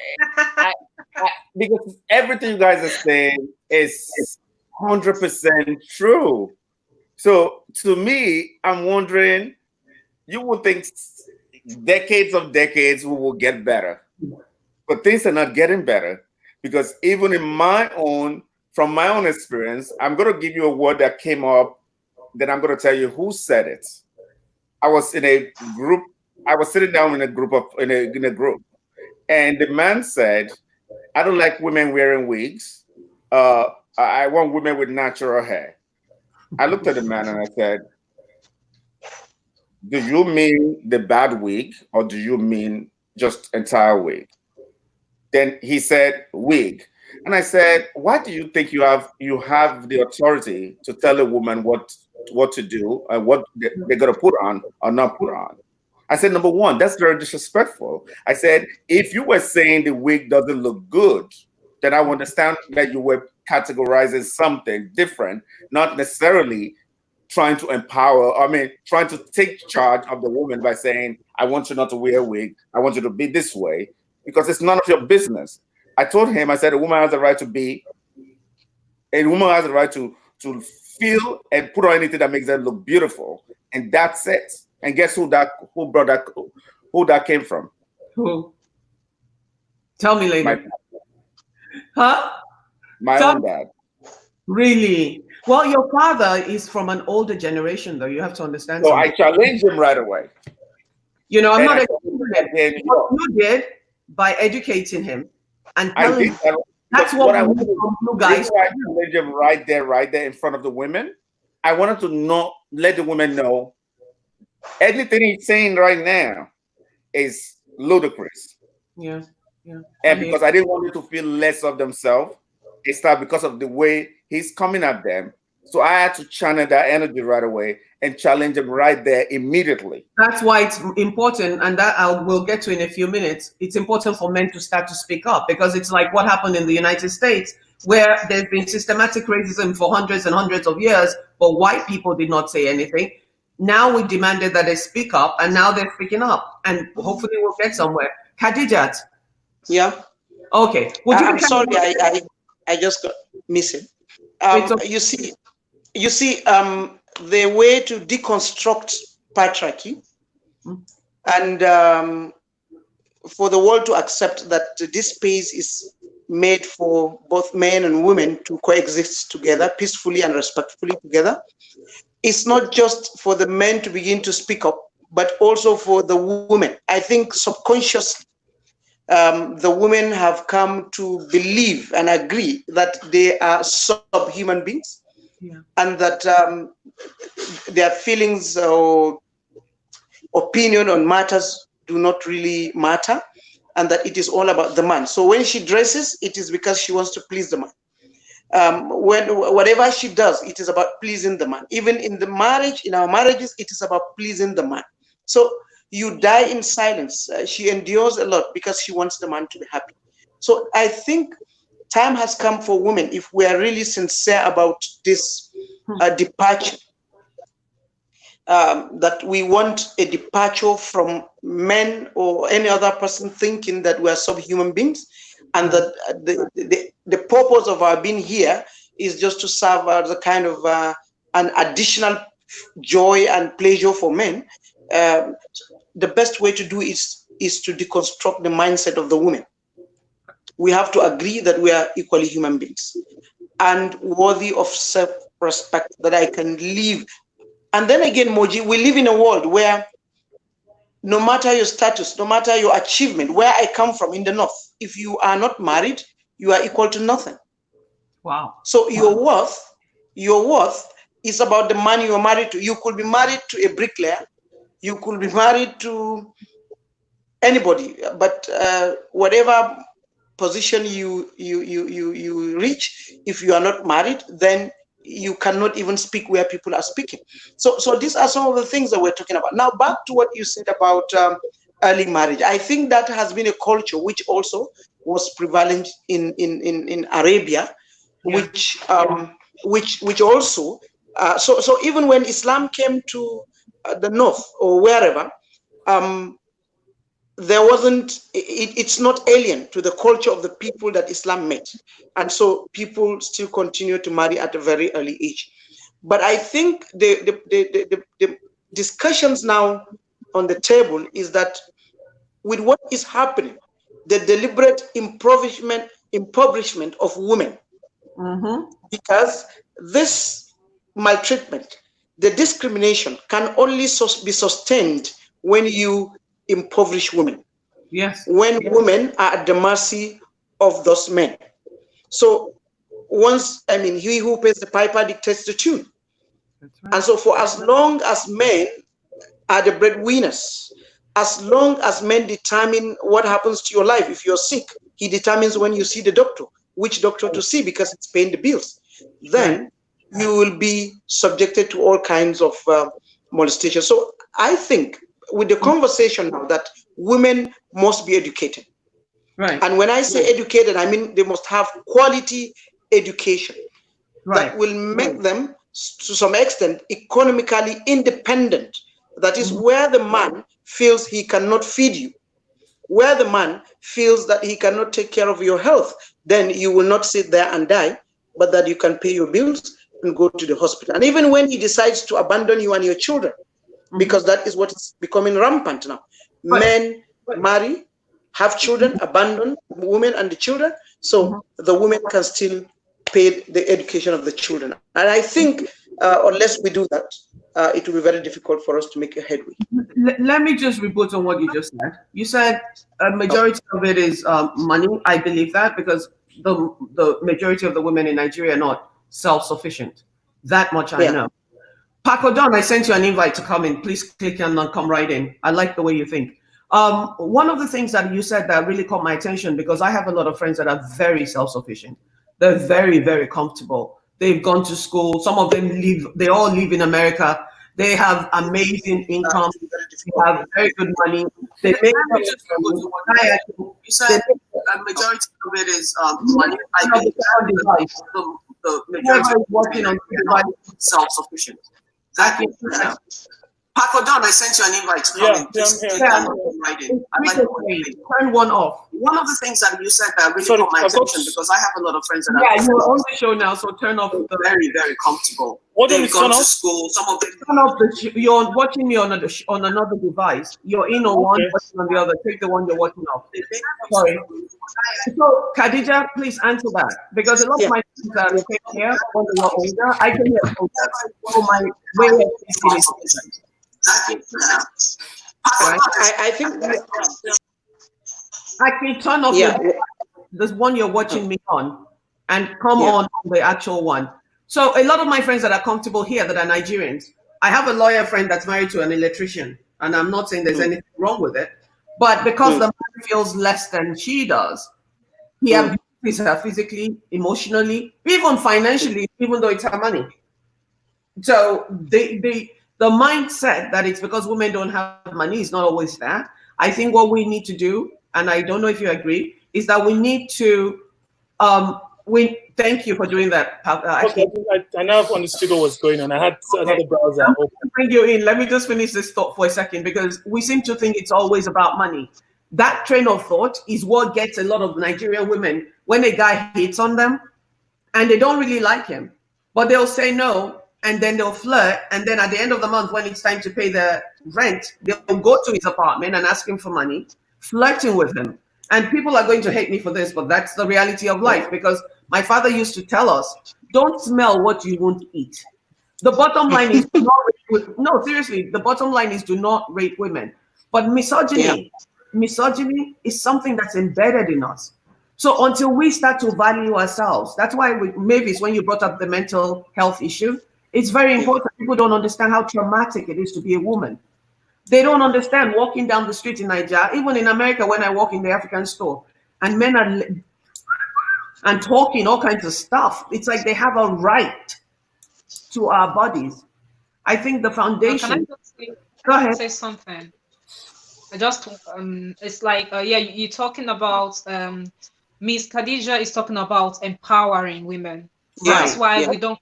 because everything you guys are saying is 100% true. So to me, I'm wondering, you would think decades we will get better, but things are not getting better, because even from my own experience, I'm going to give you a word that came up, then I'm going to tell you who said it. I was in a group. I was sitting down in a group, and the man said, "I don't like women wearing wigs. I want women with natural hair." I looked at the man and I said, "Do you mean the bad wig, or do you mean just entire wig?" Then he said, "Wig." And I said, "Why do you think you have the authority to tell a woman what to do and what they're going to put on or not put on?" I said, "Number one, that's very disrespectful." I said, "If you were saying the wig doesn't look good, then I would understand that you were categorizing something different, not necessarily trying to trying to take charge of the woman by saying, 'I want you not to wear a wig. I want you to be this way,' because it's none of your business." I told him, I said, a woman has the right to feel and put on anything that makes them look beautiful. And that's it. And guess who that came from? Who? Tell me later. My own dad. Really? Well, your father is from an older generation, though. You have to understand. So I challenged him right away. I'm not what you did by educating him and That's what I we want need to from you guys. I challenge them right there in front of the women. I wanted to not let the women know anything he's saying right now is ludicrous. Yeah, yeah. And because I didn't want them to feel less of themselves, it's not because of the way he's coming at them. So I had to channel that energy right away and challenge them right there immediately. That's why it's important, and that we'll get to in a few minutes. It's important for men to start to speak up, because it's like what happened in the United States, where there's been systematic racism for hundreds and hundreds of years, but white people did not say anything. Now we demanded that they speak up, and now they're speaking up, and hopefully we'll get somewhere. Khadijat. Yeah. Okay. I'm sorry, I just got missing. Okay. You see, the way to deconstruct patriarchy and for the world to accept that this space is made for both men and women to coexist together peacefully and respectfully together. It's not just for the men to begin to speak up, but also for the women. I think subconsciously, the women have come to believe and agree that they are subhuman beings, and that their feelings or opinion on matters do not really matter, and that it is all about the man. So when she dresses, it is because she wants to please the man. Whatever she does, it is about pleasing the man. Even in the marriage, in our marriages, it is about pleasing the man. So you die in silence. She endures a lot because she wants the man to be happy. So I think time has come for women, if we are really sincere about this departure, that we want a departure from men or any other person thinking that we are subhuman beings, and that the purpose of our being here is just to serve as a kind of an additional joy and pleasure for men. The best way to do is to deconstruct the mindset of the women. We have to agree that we are equally human beings and worthy of self-respect, that I can live. And then again, Moji, we live in a world where no matter your status, no matter your achievement, where I come from in the North, if you are not married, you are equal to nothing. Wow. So your worth is about the man you are married to. You could be married to a bricklayer, you could be married to anybody, but whatever position you reach, if you are not married, then you cannot even speak where people are speaking. So these are some of the things that we're talking about. Now, back to what you said about early marriage. I think that has been a culture which also was prevalent in Arabia, which also so even when Islam came to the North or wherever, there wasn't, it's not alien to the culture of the people that Islam met. And so people still continue to marry at a very early age. But I think the discussions now on the table is that with what is happening, the deliberate impoverishment of women, because this maltreatment, the discrimination can only be sustained when you impoverish women. Yes. When women are at the mercy of those men. So he who pays the piper dictates the tune. That's right. And so for as long as men are the breadwinners, as long as men determine what happens to your life, if you're sick, he determines when you see the doctor, which doctor to see because it's paying the bills, then you will be subjected to all kinds of molestation. So I think with the conversation now that women must be educated. Right. And when I say educated, I mean they must have quality education that will make them, to some extent, economically independent. That is where the man feels he cannot feed you, where the man feels that he cannot take care of your health, then you will not sit there and die, but that you can pay your bills and go to the hospital. And even when he decides to abandon you and your children, because that is what is becoming rampant now. Men marry, have children, abandon women and the children, so the women can still pay the education of the children. And I think unless we do that, it will be very difficult for us to make a headway. Let me just rebut on what you just said. You said a majority of it is money. I believe that because the majority of the women in Nigeria are not self-sufficient. That much I know. Paco Don, I sent you an invite to come in. Please click and come right in. I like the way you think. One of the things that you said that really caught my attention, because I have a lot of friends that are very self-sufficient. They're very, very comfortable. They've gone to school. Some of them they all live in America. They have amazing income. They have very good money. They make you said the majority of it is money. The majority is working on self-sufficient. Exactly. Paco Don, I sent you an invite to come in. Turn one off. One of the things that you said that really caught my attention, because I have a lot of friends that are you're on the show now, so turn off the very, very comfortable. They've gone to school. Some of them turn off the. You're watching me on another device. You're in on one, watching on the other. Take the one you're watching off. Sorry. So Khadija, please answer that, because a lot of my friends are here when they were older. I can hear older. So my way of thinking is different. I think I can turn off this one you're watching me on and come on the actual one. So a lot of my friends that are comfortable here that are Nigerians, I have a lawyer friend that's married to an electrician, and I'm not saying there's anything wrong with it, but because the man feels less than she does, he abuses her physically, emotionally, even financially, even though it's her money. So the mindset that it's because women don't have money is not always there. I think what we need to do, and I don't know if you agree, is that we need to, thank you for doing that. Okay, I now understood what was going on. I had another browser open. Bring you in. Let me just finish this thought for a second, because we seem to think it's always about money. That train of thought is what gets a lot of Nigerian women when a guy hits on them and they don't really like him, but they'll say no. And then they'll flirt, and then at the end of the month, when it's time to pay the rent, they'll go to his apartment and ask him for money, flirting with him. And people are going to hate me for this, but that's the reality of life, because my father used to tell us, don't smell what you won't eat. The bottom line is no, seriously, the bottom line is do not rate women. But misogyny is something that's embedded in us. So until we start to value ourselves, that's why Mavis, when you brought up the mental health issue, it's very important. People don't understand how traumatic it is to be a woman. They don't understand walking down the street in Nigeria, even in America, when I walk in the African store, and men are and talking all kinds of stuff. It's like they have a right to our bodies. I think the foundation. Can I just go ahead. Say something? I just it's like you're talking about Miss Khadija is talking about empowering women. That's why we don't.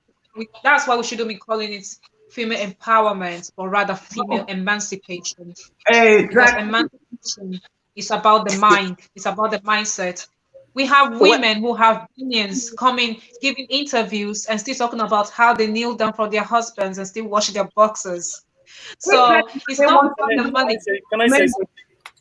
That's why we shouldn't be calling it female empowerment, or rather female emancipation. Exactly. Because emancipation is about the mind. It's about the mindset. We have women who have billions coming, giving interviews and still talking about how they kneel down for their husbands and still wash their boxes. So it's not about the money. Can I say something?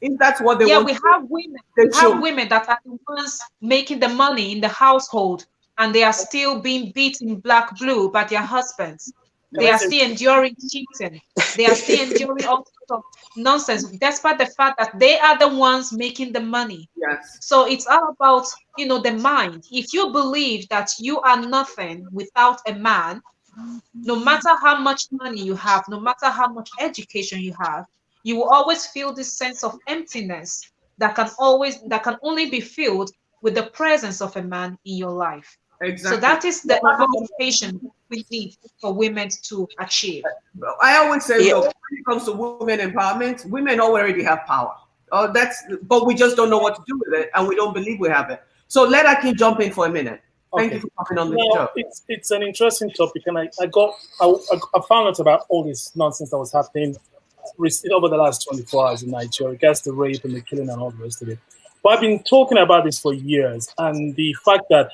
If that's what they want. We have women. We have women that are the ones making the money in the household, and they are still being beaten black blue by their husbands. They are still enduring cheating. They are still enduring all sorts of nonsense, despite the fact that they are the ones making the money. Yes. So it's all about, the mind. If you believe that you are nothing without a man, no matter how much money you have, no matter how much education you have, you will always feel this sense of emptiness that can only be filled with the presence of a man in your life. Exactly. So that is the emancipation we need for women to achieve. I always say, when it comes to women empowerment, women already have power. But we just don't know what to do with it, and we don't believe we have it. So let Aki jump in for a minute. Thank you for coming on the show. It's an interesting topic, and I found out about all this nonsense that was happening over the last 24 hours in Nigeria, regards the rape and the killing and all the rest of it. But I've been talking about this for years, and the fact that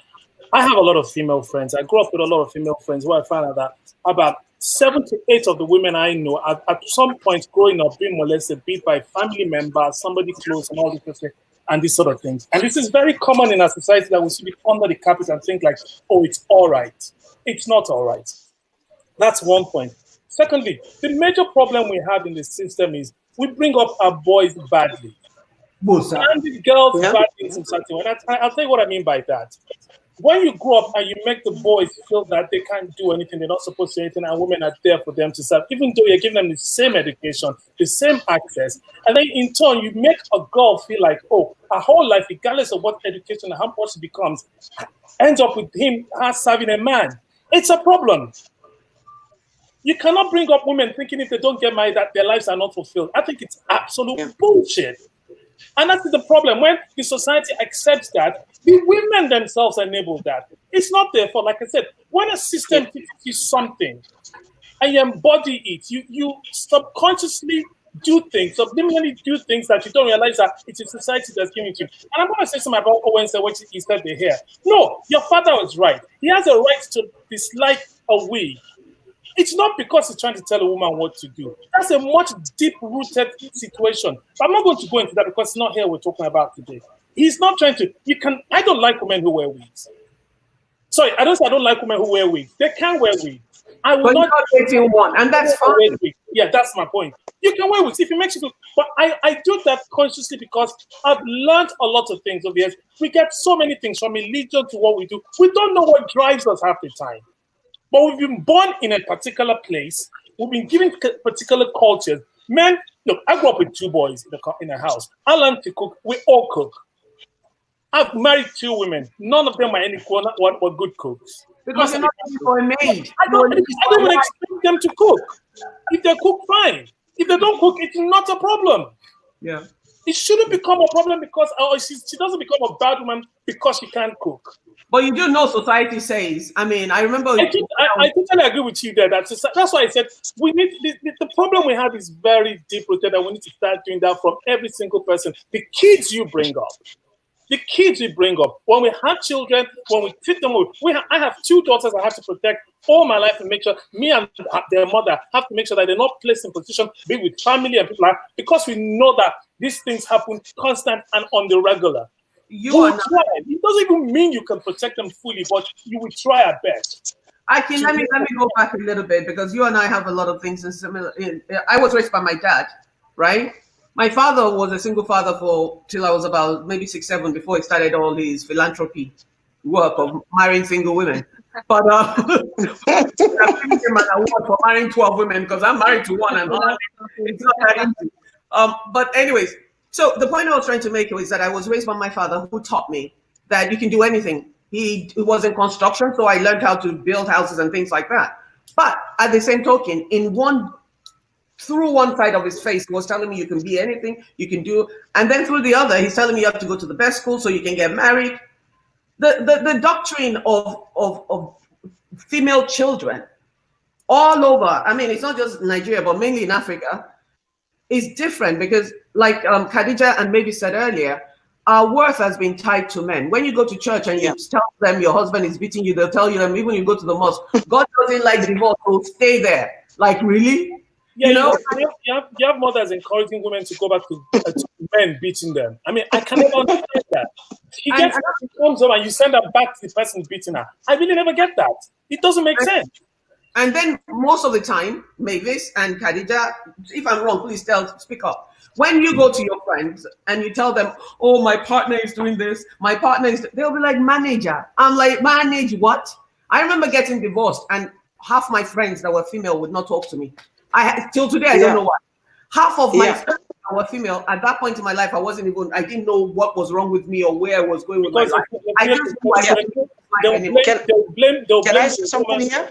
I have a lot of female friends. I grew up with a lot of female friends where I found out that about 7 to 8 of the women I know at some point growing up being molested, beat by family members, somebody close, and all this and these sort of things. And this is very common in our society that we see under the carpet and think like, oh, it's all right. It's not all right. That's one point. Secondly, the major problem we have in the system is we bring up our boys badly. And the girls bad in society. I'll tell you what I mean by that. When you grow up and you make the boys feel that they can't do anything, they're not supposed to do anything, and women are there for them to serve, even though you're giving them the same education, the same access, and then in turn you make a girl feel like, oh, her whole life, regardless of what education and how much she becomes, ends up with him as serving a man. It's a problem. You cannot bring up women thinking if they don't get married that their lives are not fulfilled. I think it's absolute bullshit. And that's the problem. When the society accepts that, the women themselves enable that. It's not their fault. Like I said, when a system teaches you something and you embody it, you subconsciously do things, subliminally do things that you don't realize that it's a society that's giving it to you. And I'm going to say something about Owen said what he said here. No, your father was right. He has a right to dislike a wig. It's not because he's trying to tell a woman what to do. That's a much deep-rooted situation. But I'm not going to go into that because it's not here we're talking about today. He's not trying to. I don't like women who wear wigs. Sorry, I don't like women who wear wigs. They can wear wigs. I will not dating one, and that's fine. Yeah, that's my point. You can wear wigs if it makes you feel. But I do that consciously because I've learned a lot of things over the years. We get so many things from religion to what we do. We don't know what drives us half the time. But we've been born in a particular place. We've been given particular cultures. Men, look, I grew up with 2 boys in a house. I learned to cook. We all cook. I've married 2 women. None of them are any were good cooks. Because you're not for a maid. I don't even expect them to cook. If they cook, fine. If they don't cook, it's not a problem. Yeah. It shouldn't become a problem because she doesn't become a bad woman because she can't cook. But you do know society says, I mean, I remember. I totally agree with you there. That's why I said we need the problem we have is very deep rooted, and we need to start doing that from every single person. The kids you bring up. The kids we bring up, when we have children, when we treat them, I have 2 daughters I have to protect all my life and make sure me and their mother have to make sure that they're not placed in position, be with family and people because we know that these things happen constant and on the regular. It doesn't even mean you can protect them fully, but you will try our best. Let me go back a little bit because you and I have a lot of things in similar. I was raised by my dad, right? My father was a single father till I was about maybe 6, 7 before he started all his philanthropy work of marrying single women. But I gave him an award for marrying 12 women because I'm married to one and it's not that easy. But anyways, so the point I was trying to make is that I was raised by my father who taught me that you can do anything. He was in construction, so I learned how to build houses and things like that. But at the same token, through one side of his face, he was telling me you can be anything, you can do, and then through the other, he's telling me you have to go to the best school so you can get married. The doctrine of female children all over, I mean, it's not just Nigeria, but mainly in Africa, is different because, like Khadija and maybe said earlier, our worth has been tied to men. When you go to church and you tell them your husband is beating you, they'll tell you them even you go to the mosque, God doesn't like divorce, so stay there. Like, really? Yeah, you have mothers encouraging women to go back to men beating them. I mean, I can never understand that. She comes over and you send her back to the person beating her. I really never get that. It doesn't make sense. And then most of the time, Mavis and Khadija, if I'm wrong, please speak up. When you go to your friends and you tell them, oh, my partner is doing this, they'll be like, manager. I'm like, manage what? I remember getting divorced and half my friends that were female would not talk to me. Till today, I don't know why. Half of my friends that were female, at that point in my life, I didn't know what was wrong with me or where I was going with my life. Can I say something here?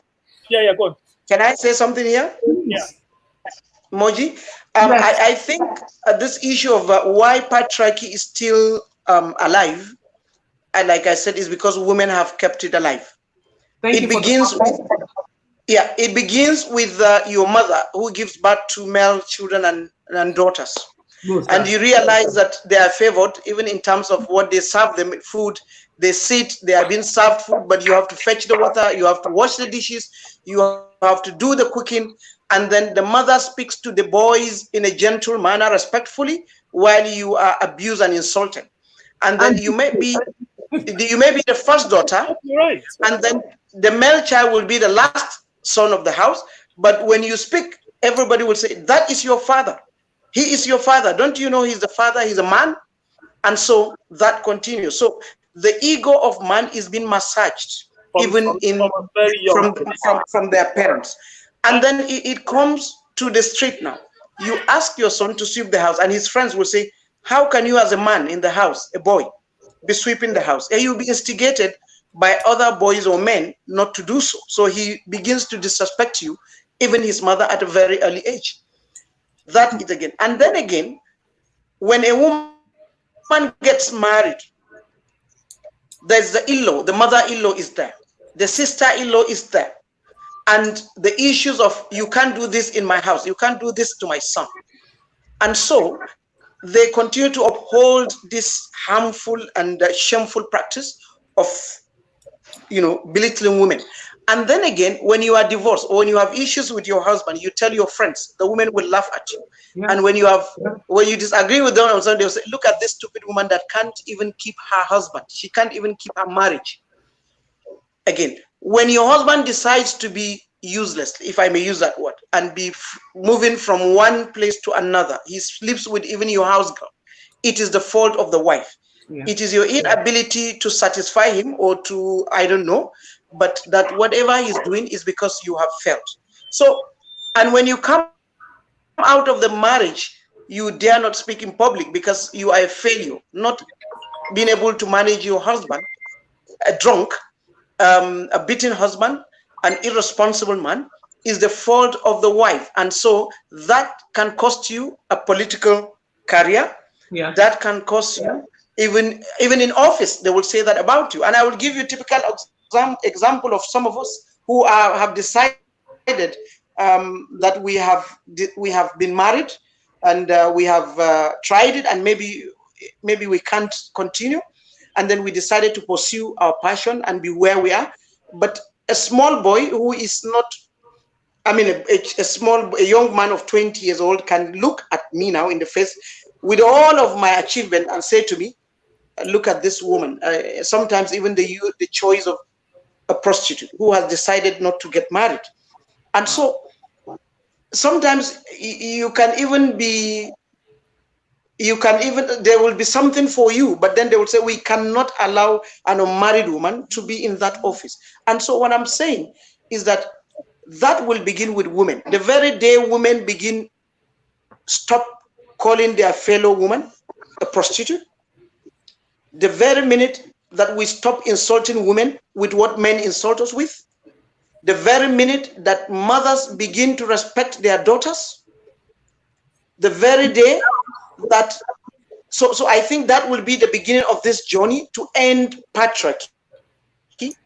Yeah, go on. Can I say something here? Yeah. Moji, I think this issue of why patriarchy is still alive, and like I said, is because women have kept it alive. It begins with your mother who gives birth to male children and daughters. And you realize that they are favored even in terms of what they serve them food. They sit, they are being served food, but you have to fetch the water, you have to wash the dishes, you have to do the cooking. And then the mother speaks to the boys in a gentle manner, respectfully, while you are abused and insulted. And then you may be the first daughter, right, and then the male child will be the last son of the house. But when you speak, everybody will say, that is your father. He is your father. Don't you know he's the father? He's a man. And so that continues. So the ego of man is being massaged from their parents. And then it comes to the street now. You ask your son to sweep the house, and his friends will say, how can you as a man in the house, a boy, be sweeping the house? And you'll be instigated by other boys or men not to do so. So he begins to disrespect you, even his mother, at a very early age. That is again. And then again, when a woman gets married, there's the in-law, the mother-in-law is there, the sister-in-law is there, and the issues of, you can't do this in my house, you can't do this to my son. And so they continue to uphold this harmful and shameful practice of, belittling women. And then again, when you are divorced or when you have issues with your husband, you tell your friends, the women will laugh at you. Yeah. And when you disagree with them, they'll say, look at this stupid woman that can't even keep her husband. She can't even keep her marriage. Again, when your husband decides to be useless, if I may use that word, and be moving from one place to another, he sleeps with even your house girl, it is the fault of the wife. Yeah. It is your inability to satisfy him, or to, I don't know, but that whatever he's doing is because you have failed. So, and when you come out of the marriage, you dare not speak in public because you are a failure, not being able to manage your husband, a drunk, a beaten husband, an irresponsible man, is the fault of the wife. And so that can cost you a political career. Yeah. That can cost you, even in office, they will say that about you. And I will give you a typical example of some of us who have decided that we have been married, and we have tried it, and maybe we can't continue, and then we decided to pursue our passion and be where we are. But a small boy who is not, a young man of 20 years old can look at me now in the face with all of my achievement and say to me, look at this woman. Sometimes even the choice of a prostitute who has decided not to get married. And so sometimes there will be something for you, but then they will say, we cannot allow an unmarried woman to be in that office. And so what I'm saying is that will begin with women. The very day women stop calling their fellow woman a prostitute, the very minute that we stop insulting women with what men insult us with, the very minute that mothers begin to respect their daughters, the very day that, so I think that will be the beginning of this journey to end patriarchy.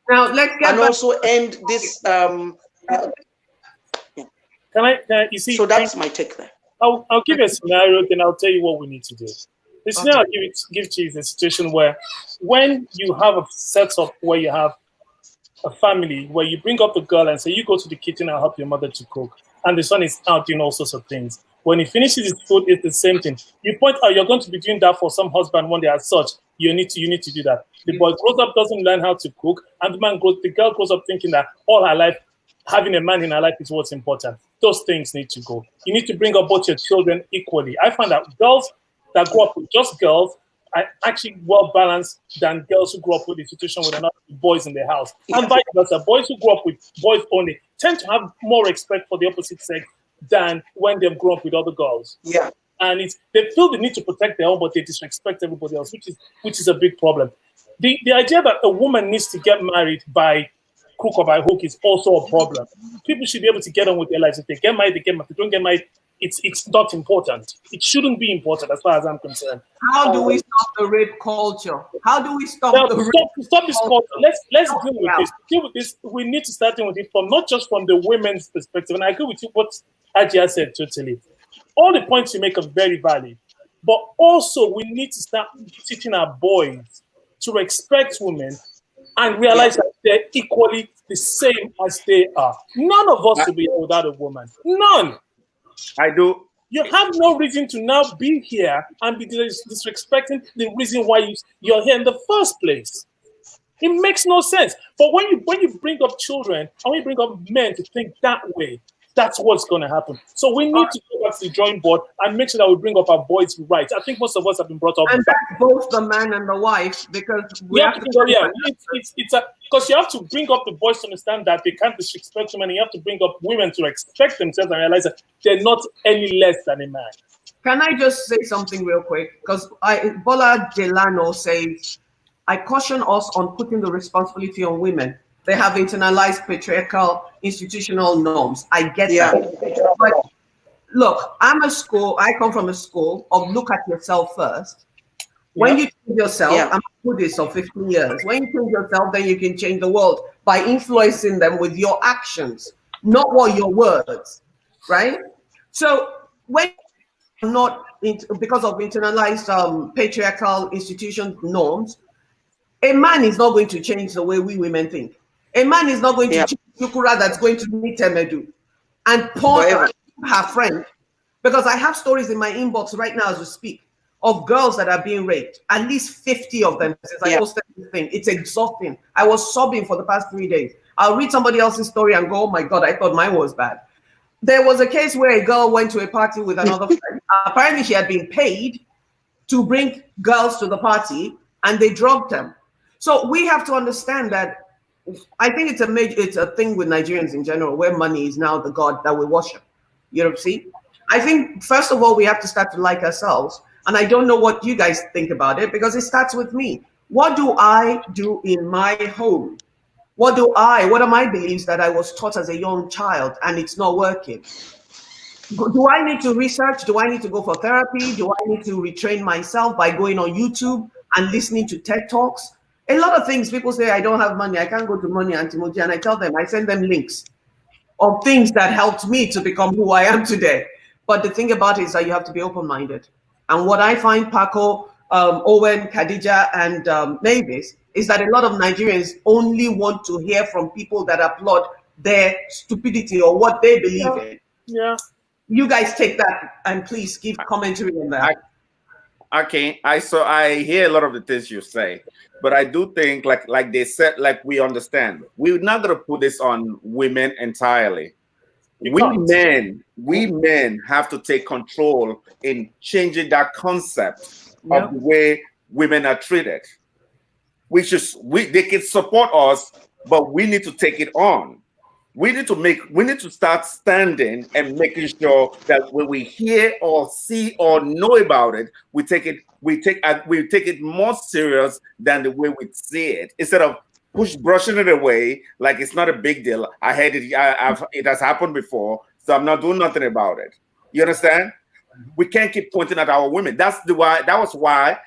Now let's get and back. Also end this. Can I? You see, so that's my take there. I'll give you a scenario, then I'll tell you what we need to do. The scenario I'll give to you is a situation where, when you have a setup where you have a family where you bring up the girl and say, you go to the kitchen and help your mother to cook, and the son is out doing all sorts of things. When he finishes his food, it's the same thing. You point out you're going to be doing that for some husband one day as such. You need to do that. The boy grows up, doesn't learn how to cook, and the girl grows up thinking that all her life, having a man in her life is what's important. Those things need to go. You need to bring up both your children equally. I find that girls that grow up with just girls are actually well balanced than girls who grow up with a situation with another boys in their house. And vice versa, boys who grow up with boys only tend to have more respect for the opposite sex than when they've grown up with other girls. Yeah. And they feel the need to protect their own, but they disrespect everybody else, which is a big problem. The idea that a woman needs to get married by crook or by hook is also a problem. People should be able to get on with their lives. If they get married, they get married. If they don't get married, it's not important. It shouldn't be important as far as I'm concerned. How do we stop the rape culture? How do we stop stop this culture? Let's deal with this. Deal with this. We need to start with it from not just from the women's perspective. And I agree with you what Ajia said totally. All the points you make are very valid. But also we need to start teaching our boys to respect women and realize that they're equally the same as they are. None of us will be here without a woman. None. I do. You have no reason to now be here and be disrespecting the reason why you're here in the first place. It makes no sense. But when you bring up children and when you bring up men to think that way, that's what's going to happen. So we need to go back to the drawing board and make sure that we bring up our boys' rights. I think most of us have been brought up. And that's both the man and the wife, because it's because you have to bring up the boys to understand that they can't disrespect women. And you have to bring up women to respect themselves and realize that they're not any less than a man. Can I just say something real quick? Because Bola Delano says, I caution us on putting the responsibility on women. They have internalized patriarchal institutional norms. I get that. But look, I come from a school of look at yourself first. When you change yourself, I'm a Buddhist of 15 years. When you change yourself, then you can change the world by influencing them with your actions, not what your words, right? So when not because of internalized patriarchal institution norms, a man is not going to change the way we women think. A man is not going to change Yukura that's going to meet Temedu and porn her friend. Because I have stories in my inbox right now as we speak of girls that are being raped. At least 50 of them since I posted this thing. It's exhausting. I was sobbing for the past 3 days. I'll read somebody else's story and go, oh my God, I thought mine was bad. There was a case where a girl went to a party with another friend. Apparently she had been paid to bring girls to the party and they drugged them. So we have to understand that. I think it's a thing with Nigerians in general, where money is now the god that we worship. You know, see? I think, first of all, we have to start to like ourselves. And I don't know what you guys think about it, because it starts with me. What do I do in my home? What are my beliefs that I was taught as a young child and it's not working? Do I need to research? Do I need to go for therapy? Do I need to retrain myself by going on YouTube and listening to TED Talks? A lot of things, people say, I don't have money, I can't go to Money and Moji, and I tell them, I send them links of things that helped me to become who I am today. But the thing about it is that you have to be open-minded. And what I find, Paco, Owen, Khadija, and Mavis, is that a lot of Nigerians only want to hear from people that applaud their stupidity or what they believe in. Yeah. You guys take that and please give commentary on that. Okay, I hear a lot of the things you say, but I do think like they said, like we understand. We're not gonna put this on women entirely. We men have to take control in changing that concept of the way women are treated. They can support us, but we need to take it on. We need to start standing and making sure that when we hear or see or know about it, we take it more serious than the way we see it. Instead of brushing it away like it's not a big deal. I heard it. It has happened before, so I'm not doing nothing about it. You understand? We can't keep pointing at our women. That was why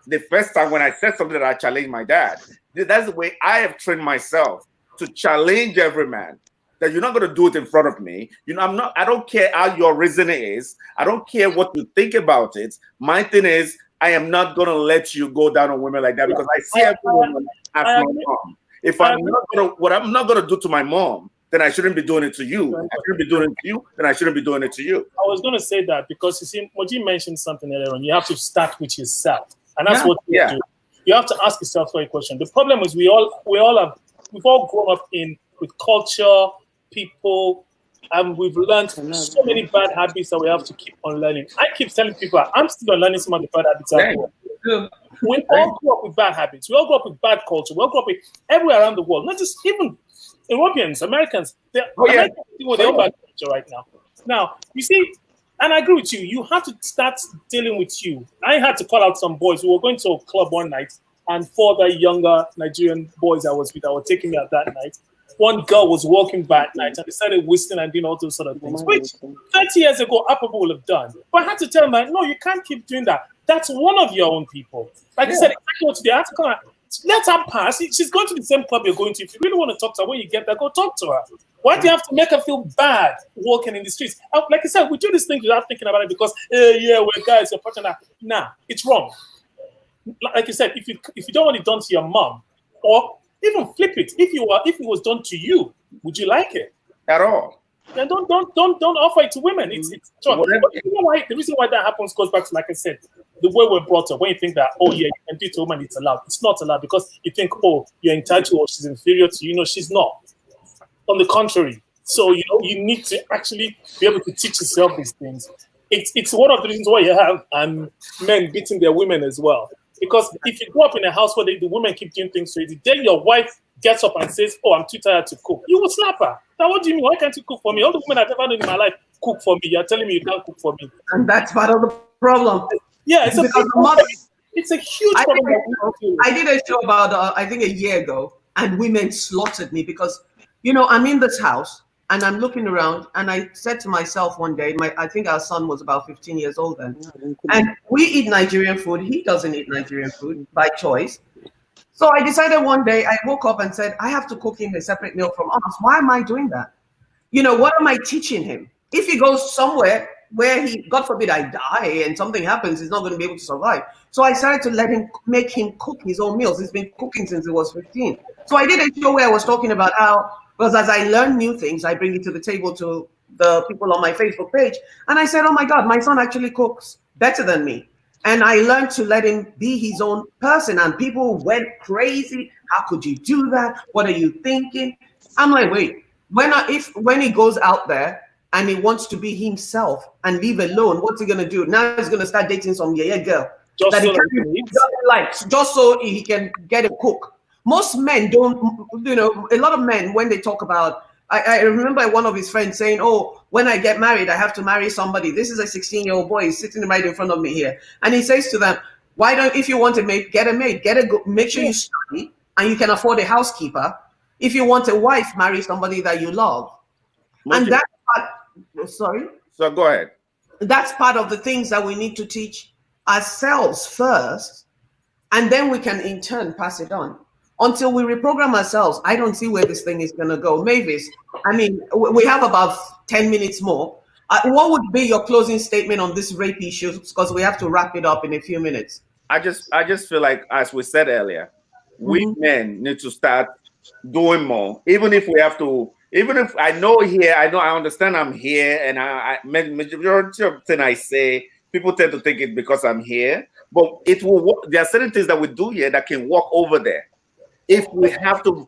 the first time when I said something that I challenged my dad. That's the way I have trained myself to challenge every man. That you're not going to do it in front of me. I don't care how your reason is. I don't care what you think about it. My thing is, I am not going to let you go down on women like that, because I see every woman as my mom. If what I'm not going to do to my mom, then I shouldn't be doing it to you. I shouldn't be doing it to you, then I shouldn't be doing it to you. I was going to say that because you see, Moji mentioned something earlier on. You have to start with yourself. And that's what you do. You have to ask yourself a question. The problem is we've all grown up with culture, people, and we've learned so many bad habits that we have to keep on learning. I keep telling people I'm still learning some of the bad habits. We all grew up with bad habits. We all grew up with bad culture. We all grew up with everywhere around the world, not just even Europeans, Americans. American people, they're all bad culture right now. Now, you see, and I agree with you. You have to start dealing with you. I had to call out some boys. We were going to a club one night, and 4 other younger Nigerian boys I was with that were taking me out that night. One girl was walking by at night and they started whistling and doing all those sort of things, which 30 years ago, our people would have done. But I had to tell them, no, you can't keep doing that. That's one of your own people. Like I said, exactly what you did. I had to come out. Let her pass. She's going to the same club you're going to. If you really want to talk to her, when you get there, go talk to her. Why do you have to make her feel bad walking in the streets? Like I said, we do these things without thinking about it because, we're guys, you're partner. Nah, it's wrong. Like you said, if you don't want it done to your mom, or even flip it, if it was done to you, would you like it? At all. Then don't offer it to women. It's wrong. But the reason why that happens goes back to, like I said, the way we're brought up. When you think that, you can do it to a woman, it's allowed. It's not allowed because you think, you're entitled or she's inferior to you. No, she's not. On the contrary, So you need to actually be able to teach yourself these things. It's one of the reasons why you have men beating their women as well. Because if you grow up in a house where the women keep doing things to you, then your wife gets up and says, "Oh, I'm too tired to cook." You will slap her. Now, what do you mean? Why can't you cook for me? All the women I've ever known in my life cook for me. You're telling me you can't cook for me. And that's part of the problem. Yeah, it's a huge problem. I did a show about, I think a year ago, and women slaughtered me because, I'm in this house and I'm looking around and I said to myself one day, I think our son was about 15 years old then, and we eat Nigerian food. He doesn't eat Nigerian food by choice. So I decided one day, I woke up and said, I have to cook him a separate meal from us. Why am I doing that? What am I teaching him? If he goes somewhere where God forbid I die and something happens, he's not going to be able to survive. So I started to make him cook his own meals. He's been cooking since he was 15. So I did a show where I was talking about how, because as I learn new things, I bring it to the table to the people on my Facebook page. And I said, oh my God, my son actually cooks better than me. And I learned to let him be his own person. And people went crazy. How could you do that? What are you thinking? I'm like, wait, when he goes out there and he wants to be himself and live alone, what's he going to do? Now he's going to start dating some girl that he likes, just so he can get a cook. Most men don't, a lot of men, when they talk about, I remember one of his friends saying, oh, when I get married, I have to marry somebody. This is a 16-year-old boy. He's sitting right in front of me here. And he says to them, if you want a maid, get a maid. Make sure you study and you can afford a housekeeper. If you want a wife, marry somebody that you love. Moji. And that's part, sorry? So go ahead. That's part of the things that we need to teach ourselves first, and then we can in turn pass it on. Until we reprogram ourselves, I don't see where this thing is going to go. Mavis, we have about 10 minutes more. What would be your closing statement on this rape issue? Because we have to wrap it up in a few minutes. I just feel like, as we said earlier, we men need to start doing more. Even if I understand I'm here, and majority of the thing I say, people tend to think it because I'm here, but it will work. There are certain things that we do here that can work over there. If we have to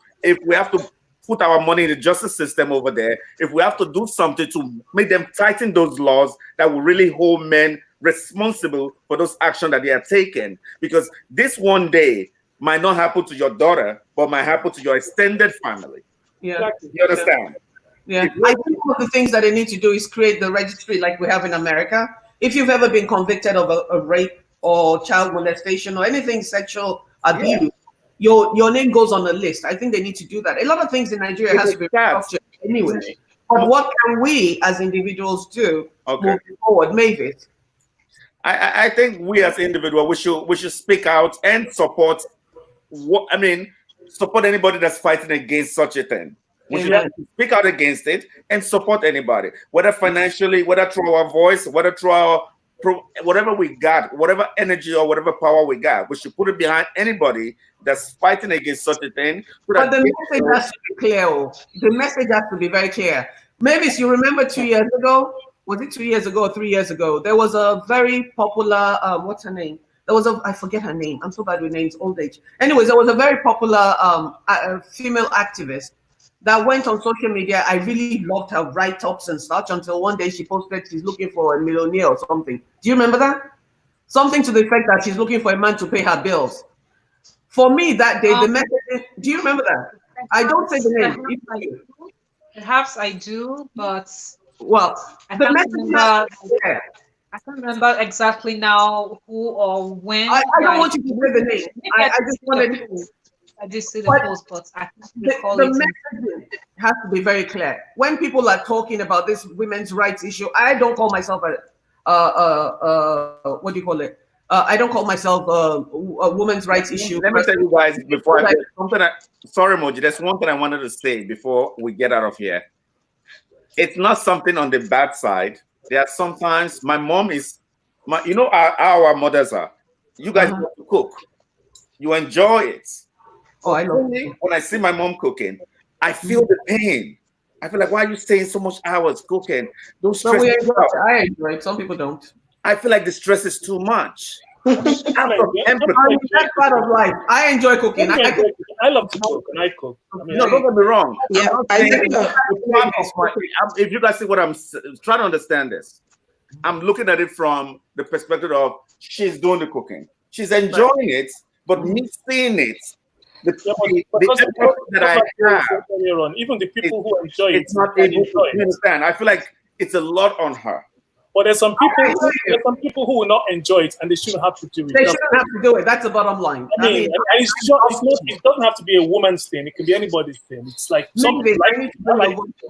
put our money in the justice system over there, if we have to do something to make them tighten those laws that will really hold men responsible for those actions that they are taking, because this one day might not happen to your daughter, but might happen to your extended family. Yeah, you understand? Yeah, I think one of the things that they need to do is create the registry like we have in America. If you've ever been convicted of a rape or child molestation or anything sexual abuse, your name goes on the list. I think they need to do that. A lot of things in Nigeria has to be structured anyway. But what can we as individuals do moving forward? Mavis? I think we as individuals, we should speak out and support. Support anybody that's fighting against such a thing. We should have to speak out against it and support anybody, whether financially, whether through our voice, whether through whatever we got, whatever energy or whatever power we got. We should put it behind anybody that's fighting against such a thing. But the message has to be clear. The message has to be very clear. Mavis, you remember 2 years ago? Was it 2 years ago or 3 years ago? There was a very popular, what's her name? I forget her name. I'm so bad with names, old age. Anyways, there was a very popular female activist that went on social media. I really loved her write-ups and such until one day she posted she's looking for a millionaire or something. Do you remember that? Something to the effect that she's looking for a man to pay her bills. For me that day, the message, do you remember that? I don't say the name. Perhaps I do, but well, I can't remember exactly now who or when. I don't want you to say the name. I just wanted to. I just see the post, but I can't recall the message has to be very clear. When people are talking about this women's rights issue, I don't call myself what do you call it? I don't call myself a women's rights issue. Let me tell you guys before sorry, Moji, there's one thing I wanted to say before we get out of here. It's not something on the bad side. There are sometimes my mom is, you know how our mothers are. You guys love to cook. You enjoy it. Oh, I love it. When I see my mom cooking, I feel the pain. I feel like, why are you staying so much hours cooking? Don't stress. I enjoy it. Some people don't. I feel like the stress is too much. That's part of life. I enjoy cooking. I love to cook, and I cook. I mean, no, don't get me wrong. Yeah, if you guys see what I'm trying to understand this, I'm looking at it from the perspective of she's doing the cooking. She's enjoying it, but me seeing it, the effort that I have, even the people who enjoy it's not able to understand. I feel like it's a lot on her. But there's some people who will not enjoy it, and they shouldn't have to do it. They shouldn't have to do it. That's the bottom line. It doesn't have to be a woman's thing. It can be anybody's thing. It's like something a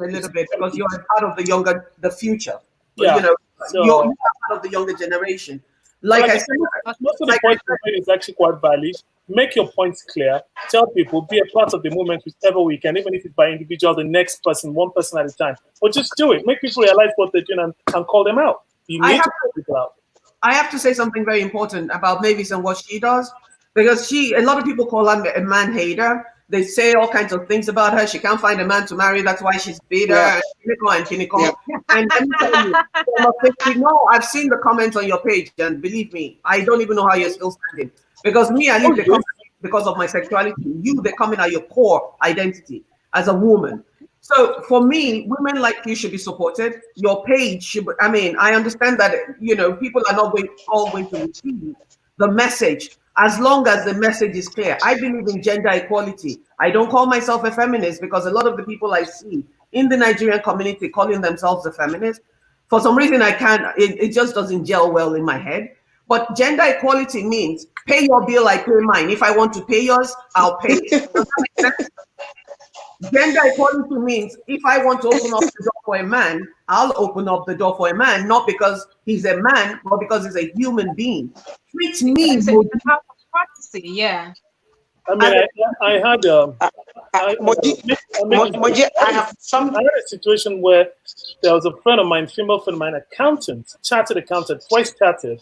little bit because you're part of the future. Yeah. You know, you're part of the younger generation. Like I said, most of the points is actually quite valid. Make your points clear. Tell people, be a part of the movement whichever we can, even if it's by individual, the next person, one person at a time. But just do it. Make people realize what they're doing and call them out. You need to call people out. I have to say something very important about Mavis and what she does, because a lot of people call her a man hater. They say all kinds of things about her. She can't find a man to marry. That's why she's bitter. Yeah. And let me tell you, I've seen the comments on your page, and believe me, I don't even know how you're still standing. Because me, I leave the comment because of my sexuality. You, they come in at your core identity as a woman. So for me, women like you should be supported. Your page should be, I understand that, people are not all going to receive the message as long as the message is clear. I believe in gender equality. I don't call myself a feminist because a lot of the people I see in the Nigerian community calling themselves a feminist, for some reason I can't, it just doesn't gel well in my head. But gender equality means pay your bill, I pay mine. If I want to pay yours, I'll pay it. Does that make sense? Gender equality means if I want to open up the door for a man, I'll open up the door for a man, not because he's a man, but because he's a human being. Treat me. Yeah. I had a situation where there was a friend of mine, female friend of mine, chartered accountant, twice chartered,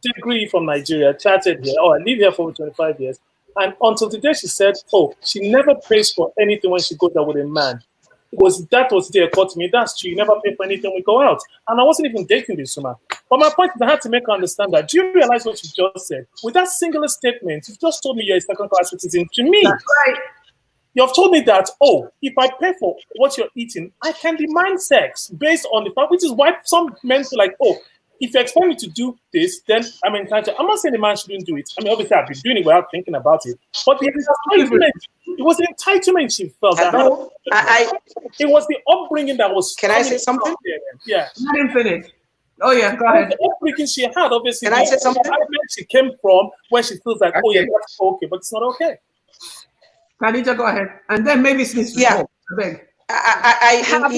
degree from Nigeria, chartered here. I live here for over 25 years. And until today, she said, she never pays for anything when she goes out with a man. That was the occurred to me. That's true. You never pay for anything when we go out. And I wasn't even dating this woman. But my point is, I had to make her understand that. Do you realize what you just said? With that singular statement, you've just told me you're a second-class citizen. To me, that's right. You've told me that, if I pay for what you're eating, I can demand sex based on the fact, which is why some men feel like, if you expect me to do this, then I'm entitled. I'm not saying the man shouldn't do it. Obviously, I've been doing it without thinking about it. But it was the entitlement she felt. It was the upbringing that was. Can I say something? Yeah. I didn't finish. Oh, yeah, go ahead. The upbringing she had, obviously. Can I say something? She came from where she feels like, that's okay, but it's not okay. Khadija, go ahead. And then maybe Smith. Yeah. In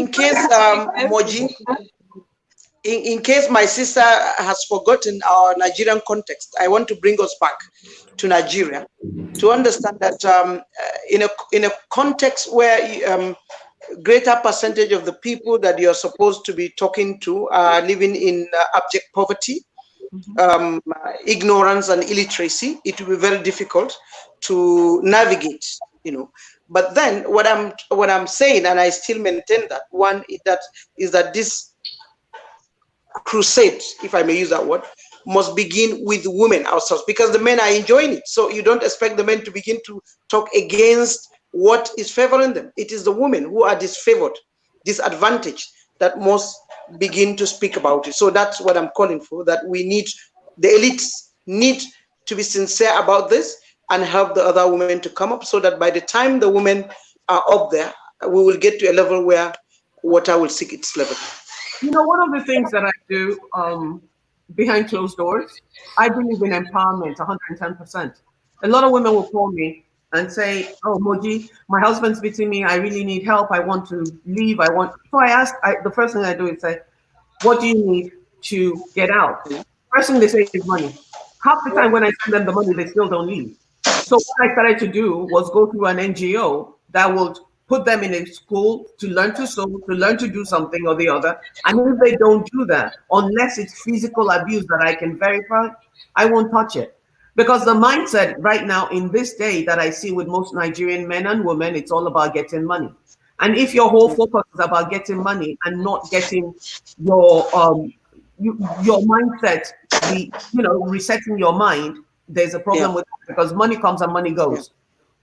case, Moji, in case my sister has forgotten our Nigerian context, I want to bring us back to Nigeria to understand that in a context where greater percentage of the people that you're supposed to be talking to are living in abject poverty, ignorance and illiteracy, it will be very difficult to navigate, But then what I'm saying, and I still maintain that, one is that this crusade, if I may use that word, must begin with women ourselves, because the men are enjoying it. So you don't expect the men to begin to talk against what is favoring them. It is the women who are disfavored, disadvantaged, that must begin to speak about it. So that's what I'm calling for, that the elites need to be sincere about this and help the other women to come up, so that by the time the women are up there, we will get to a level where water will seek its level. One of the things that I do behind closed doors, I believe in empowerment 110%. A lot of women will call me and say, Moji, my husband's beating me. I really need help. I want to leave. So I ask, the first thing I do is say, what do you need to get out? First thing they say is money. Half the time when I send them the money, they still don't leave. So what I started to do was go through an NGO that would put them in a school to learn to sew, to learn to do something or the other. And if they don't do that, unless it's physical abuse that I can verify, I won't touch it. Because the mindset right now in this day that I see with most Nigerian men and women, it's all about getting money. And if your whole focus is about getting money and not getting your mindset be, resetting your mind, there's a problem with that, because money comes and money goes.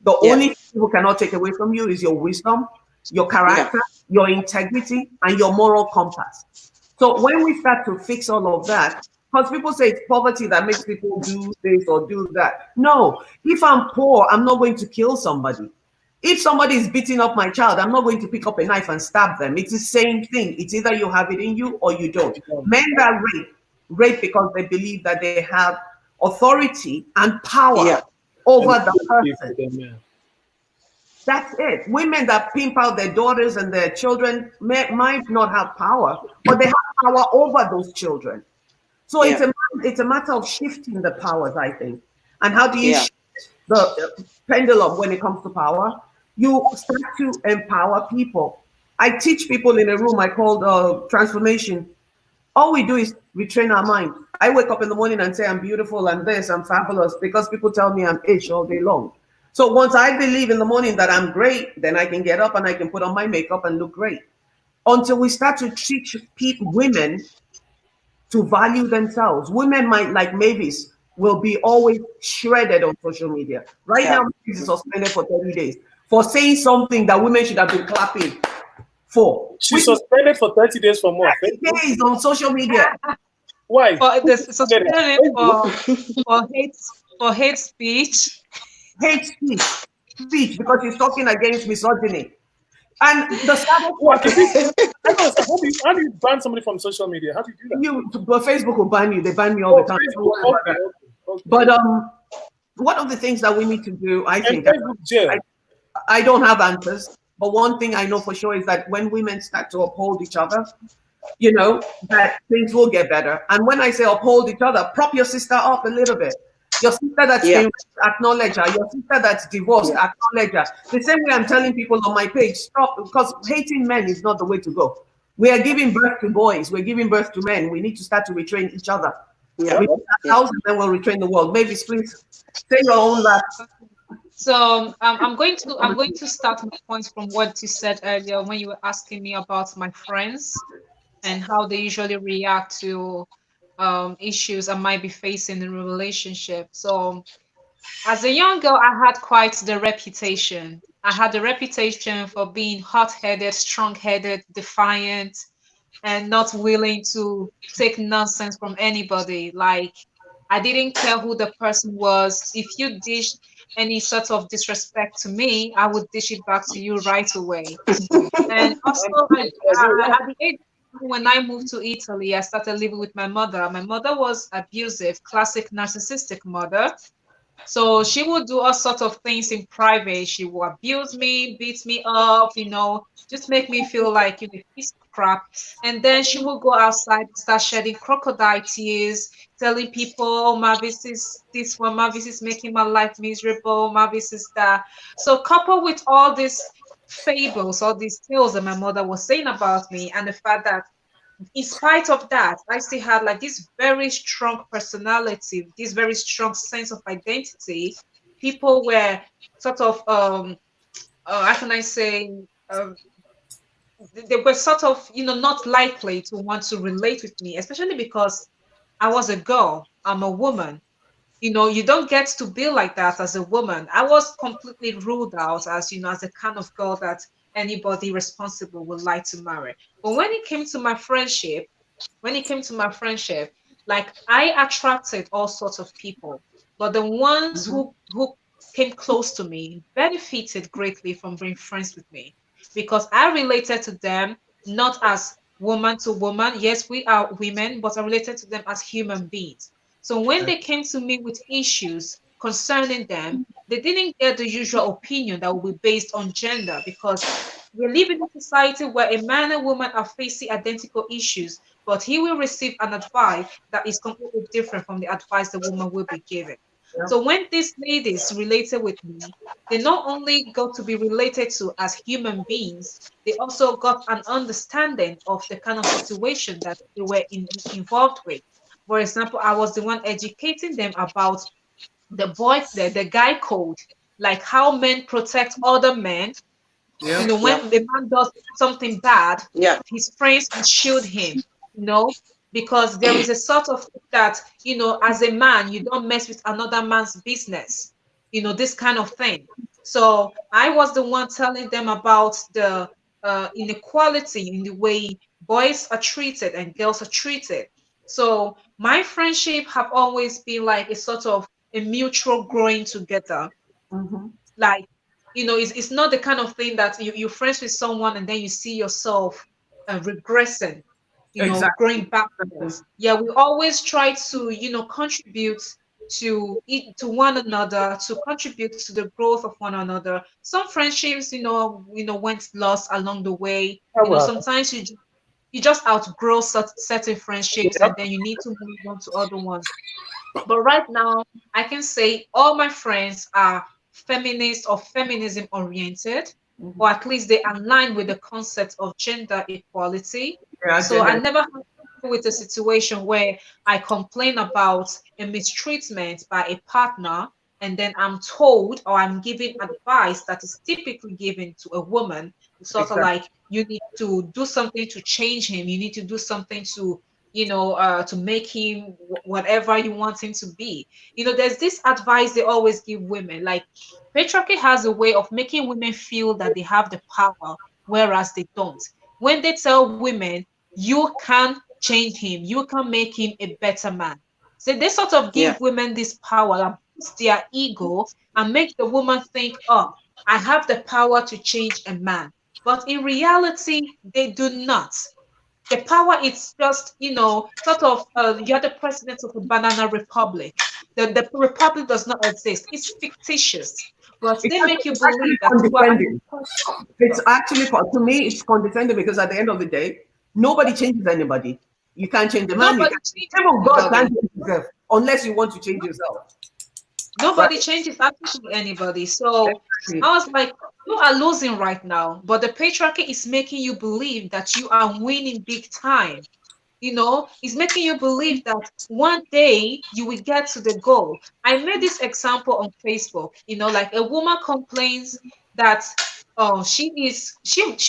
The only thing people cannot take away from you is your wisdom, your character, your integrity, and your moral compass. So when we start to fix all of that, because people say it's poverty that makes people do this or do that. No, if I'm poor, I'm not going to kill somebody. If somebody is beating up my child, I'm not going to pick up a knife and stab them. It's the same thing. It's either you have it in you or you don't. Men that rape because they believe that they have authority and power over the person. That's it. Women that pimp out their daughters and their children might not have power, but they have power over those children. So it's a matter of shifting the powers, I think. And how do you shift the pendulum when it comes to power? You start to empower people. I teach people in a room I call transformation. All we do is retrain our mind. I wake up in the morning and say I'm beautiful, I'm this, I'm fabulous, because people tell me I'm ish all day long. So once I believe in the morning that I'm great, then I can get up and I can put on my makeup and look great. Until we start to teach women to value themselves. Women might, like Mavis, will be always shredded on social media. Right now, Mavis is suspended for 30 days for saying something that women should have been clapping for. She's suspended for 30 days for what? 30 days on social media. Why? Suspended for hate speech. Hate speech, because she's talking against misogyny. And the saddest how do you ban somebody from social media? How do you do that? But Facebook will ban you. They ban me all the time. Okay. But one of the things that we need to do, I think, I don't have answers, but one thing I know for sure is that when women start to uphold each other, that things will get better. And when I say uphold each other, prop your sister up a little bit. Your sister that's been acknowledge her. Your sister that's divorced, acknowledge her. The same way I'm telling people on my page, stop, because hating men is not the way to go. We are giving birth to boys. We're giving birth to men. We need to start to retrain each other. Thousands, then we'll retrain the world. Maybe please say your own last. So I'm going to start my points from what you said earlier when you were asking me about my friends and how they usually react to issues I might be facing in a relationship. So as a young girl, I had quite the reputation. I had the reputation for being hot-headed, strong-headed, defiant, and not willing to take nonsense from anybody. Like, I didn't care who the person was. If you dished any sort of disrespect to me, I would dish it back to you right away. And also, at the age when I moved to Italy, I started living with my mother. My mother was abusive, classic narcissistic mother. So she would do all sorts of things in private. She would abuse me, beat me up, just make me feel like a piece of crap. And then she would go outside and start shedding crocodile tears, telling people, oh, Mavis is this one, Mavis is making my life miserable, Mavis is that. So coupled with all these fables, all these tales that my mother was saying about me, and the fact that in spite of that, I still had like this very strong personality, this very strong sense of identity. People were sort of, how can I say, they were sort of, not likely to want to relate with me, especially because I was a girl, I'm a woman. You don't get to be like that as a woman. I was completely ruled out as, as a kind of girl that anybody responsible would like to marry. But when it came to my friendship, like I attracted all sorts of people, but the ones who came close to me benefited greatly from being friends with me, because I related to them not as woman to woman. Yes, we are women, but I related to them as human beings. So when they came to me with issues concerning them, they didn't get the usual opinion that will be based on gender, because we live in a society where a man and woman are facing identical issues, but he will receive an advice that is completely different from the advice the woman will be given. So when these ladies related with me, they not only got to be related to as human beings, they also got an understanding of the kind of situation that they were involved with. For example, I was the one educating them about the guy code, like how men protect other men. When the man does something bad, his friends will shield him. because there is a sort of that, you know, as a man, you don't mess with another man's business, you know, this kind of thing. So I was the one telling them about the inequality in the way boys are treated and girls are treated. So my friendship have always been like a sort of a mutual growing together. Mhm. Like, you know, it's not the kind of thing that you're friends with someone and then you see yourself regressing, you know, Exactly. growing backwards. Yeah, we always try to, you know, contribute to one another, to contribute to the growth of one another. Some friendships, you know, went lost along the way. That You know, will happen. sometimes you just outgrow certain friendships and Yep. then you need to move on to other ones. But right now, I can say all my friends are feminist or feminism oriented, Mhm. or at least they align with the concept of gender equality. Yeah, So I gender. never had to deal with a situation where I complain about a mistreatment by a partner, and then I'm told or I'm given advice that is typically given to a woman. It's sort of Exactly. like you need to do something to change him. You need to do something to, you know, to make him whatever you want him to be. You know, there's this advice they always give women. Like, patriarchy has a way of making women feel that they have the power, whereas they don't. When they tell women, you can change him, you can make him a better man. So they sort of Yeah. give women this power and boost their ego and make the woman think, oh, I have the power to change a man. But in reality, they do not. The power is just, you know, sort of, you're the president of a banana republic. The republic does not exist. It's fictitious. But they make you It's actually believe that you are condescending. It's actually, to me, it's condescending because at the end of the day, nobody changes anybody. You can't change a man. You nobody can't. changes Even God can't anybody. change himself unless you want to change yourself, right? Nobody changes absolutely anybody. So Exactly. I was like, you are losing right now. But the patriarchy is making you believe that you are winning big time. You know, it's making you believe that one day you will get to the goal. I made this example on Facebook. You know, like a woman complains that she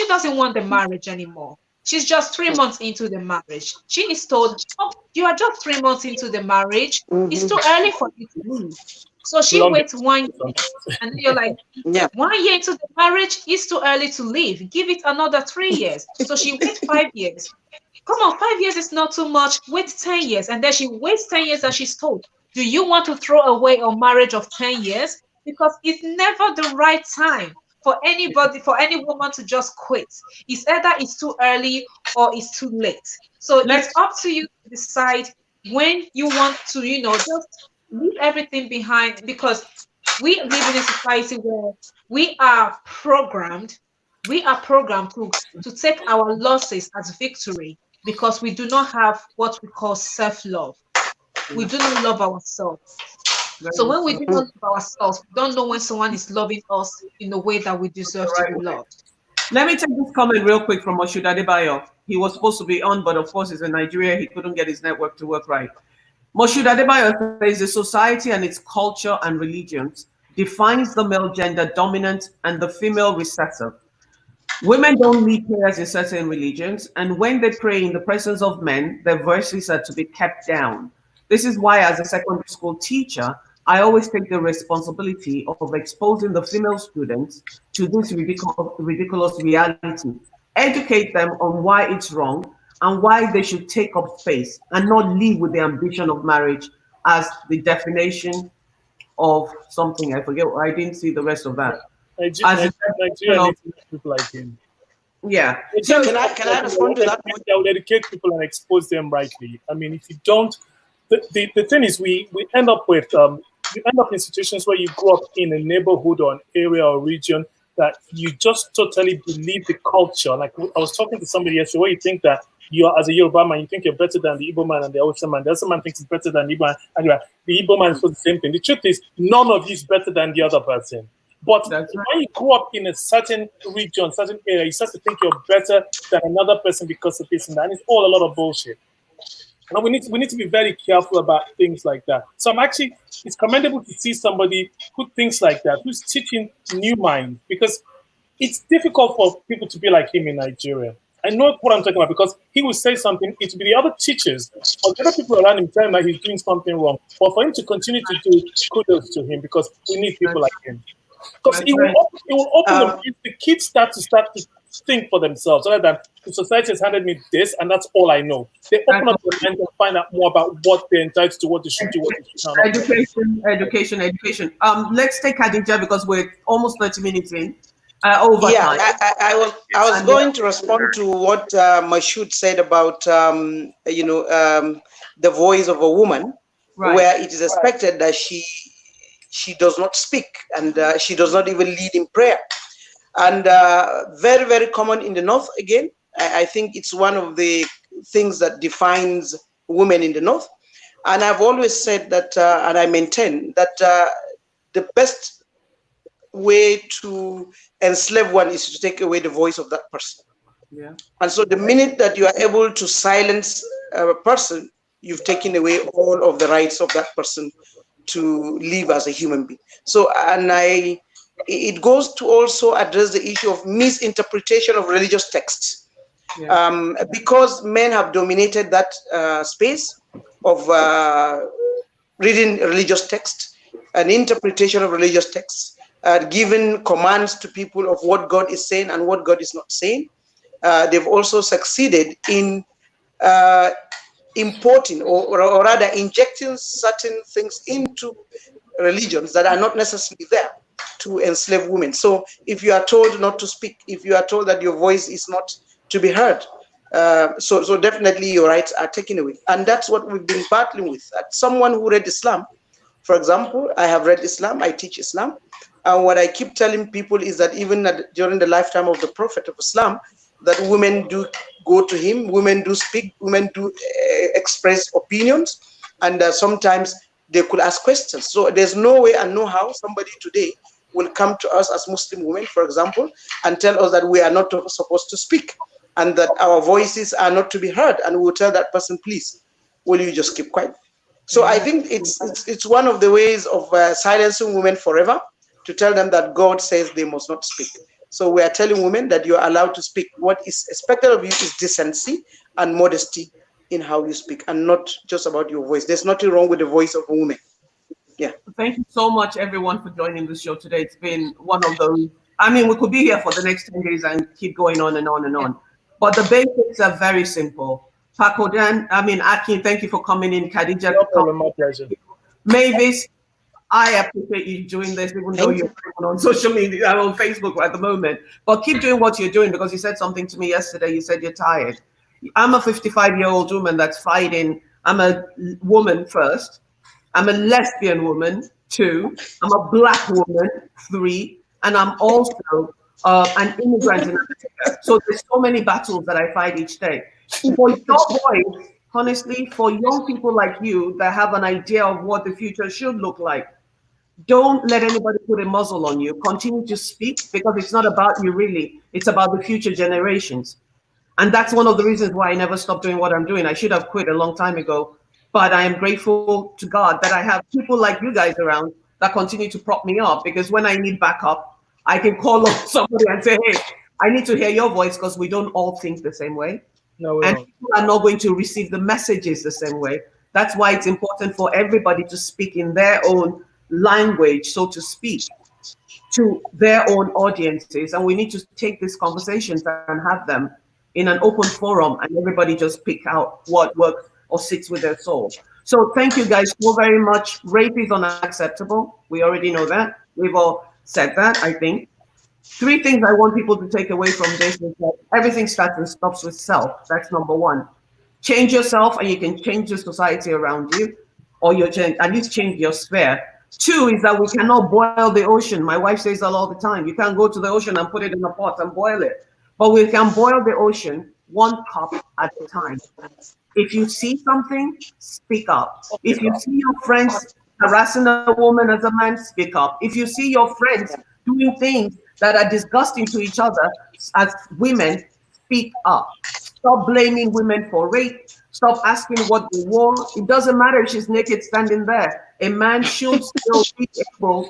doesn't want the marriage anymore. She's just 3 months into the marriage. She is told, oh, you are just 3 months into the marriage. It's Hmm. too early for you to leave. So she Long waits 1 year, and then you're like, Yeah. 1 year into the marriage is too early to leave. Give it another 3 years. So she waits 5 years. Come on, 5 years is not too much. Wait 10 years. And then she waits 10 years and she's told, do you want to throw away a marriage of 10 years? Because it's never the right time for anybody, for any woman to just quit. It's either it's too early or it's too late. So it's Let's up to you to decide when you want to, you know, just leave everything behind, because we live in a society where we are programmed, to take our losses as victory, because we do not have what we call self-love. We do not love ourselves. very So much when we so. do not love ourselves, we don't know when someone is loving us in the way that we The deserve to right be way. loved. Let me take this comment real quick from Moshood Adebayo. He was supposed to be on, but of course he's in Nigeria. He couldn't get his network to work right. Moshood Adebayo says the society and its culture and religions defines the male gender dominant and the female recessive. Women don't lead prayers in certain religions, and when they pray in the presence of men, their voices are to be kept down. This is why, as a secondary school teacher, I always take the responsibility of exposing the female students to this ridiculous reality, educate them on why it's wrong and why they should take up space and not live with the ambition of marriage as the definition of something. I forget, I didn't see the rest of that. As the definition Nigeria of, needs people like him. yeah. Again, So Can I respond to that? I will educate people and expose them rightly. I mean, if you don't, the thing is, we end up with you end up in situations where you grow up in a neighborhood or an area or region that you just totally believe the culture. Like I was talking to somebody yesterday, where you think that you are, as a Yoruba man, you think you're better than the Igbo man and the Hausa man. The Hausa man thinks he's better than the Igbo man, and the Igbo man is for the same thing. The truth is, none of you is better than the other person. But that's right. when you grow up in a certain region, certain area, you start to think you're better than another person because of this and that. And it's all a lot of bullshit. And we need to be very careful about things like that. So it's commendable to see somebody who thinks like that, who's teaching new minds, because it's difficult for people to be like him in Nigeria. I know what I'm talking about because he will say something. It will be the other teachers or the other people around him telling him that he's doing something wrong. But for him to continue to do it, kudos to him because we need people like him. Because it will open the kids start to think for themselves rather than the society has handed me this and that's all I know. They open up their mind and find out more about what they're entitled to, what they should do, what they should not. Education. Let's take Khadija because we're almost 30 minutes in. Over time. I was going to respond to what Mashoud said about the voice of a woman, where it is expected that she does not speak and she does not even lead in prayer. And very, very common in the North again. I think it's one of the things that defines women in the North. And I've always said that, and I maintain that the best way to enslave one is to take away the voice of that person. Yeah. And so the minute that you are able to silence a person, you've taken away all of the rights of that person to live as a human being. So, it goes to also address the issue of misinterpretation of religious texts. Yeah. Because men have dominated that space of reading religious texts and interpretation of religious texts, given commands to people of what God is saying and what God is not saying. They've also succeeded in importing or rather injecting certain things into religions that are not necessarily there to enslave women. So if you are told not to speak, if you are told that your voice is not to be heard, so definitely your rights are taken away. And that's what we've been battling with. Someone who read Islam, for example, I have read Islam, I teach Islam. And what I keep telling people is that even during the lifetime of the Prophet of Islam, that women do go to him, women do speak, women do express opinions, and sometimes they could ask questions. So there's no way and no how somebody today will come to us as Muslim women, for example, and tell us that we are not supposed to speak and that our voices are not to be heard. And we'll tell that person, please, will you just keep quiet? So I think it's one of the ways of silencing women forever, to tell them that God says they must not speak. So we are telling women that you are allowed to speak. What is expected of you is decency and modesty in how you speak, and not just about your voice. There's nothing wrong with the voice of a woman. Yeah. Thank you so much, everyone, for joining the show today. It's been one of those. I mean, we could be here for the next 10 days and keep going on and on and on. But the basics are very simple. Pakodan, Akin, thank you for coming in. Khadija, no problem, my pleasure. Mavis, I appreciate you doing this, even though you're on social media, on Facebook at the moment. But keep doing what you're doing, because you said something to me yesterday. You said you're tired. I'm a 55-year-old woman that's fighting. I'm a woman first. I'm a lesbian woman 2. I'm a black woman 3. And I'm also an immigrant in Africa. So there's so many battles that I fight each day. For your voice, honestly, for young people like you that have an idea of what the future should look like, don't let anybody put a muzzle on you. Continue to speak, because it's not about you really. It's about the future generations. And that's one of the reasons why I never stopped doing what I'm doing. I should have quit a long time ago, but I am grateful to God that I have people like you guys around that continue to prop me up, because when I need backup, I can call on somebody and say, hey, I need to hear your voice, because we don't all think the same way. No, and people are not going to receive the messages the same way. That's why it's important for everybody to speak in their own language, so to speak, to their own audiences. And we need to take these conversations and have them in an open forum, and everybody just pick out what works or sits with their soul. So thank you guys so very much. Rape is unacceptable. We already know that. We've all said that, I think. 3 things I want people to take away from this is that everything starts and stops with self. That's number 1. Change yourself and you can change the society around you, or at least change your sphere. 2 is that we cannot boil the ocean. My wife says that all the time. You can't go to the ocean and put it in a pot and boil it. But we can boil the ocean 1 cup at a time. If you see something, speak up. If you see your friends harassing a woman as a man, speak up. If you see your friends doing things that are disgusting to each other as women, speak up. Stop blaming women for rape. Stop asking what they want. It doesn't matter if she's naked standing there. A man should still be able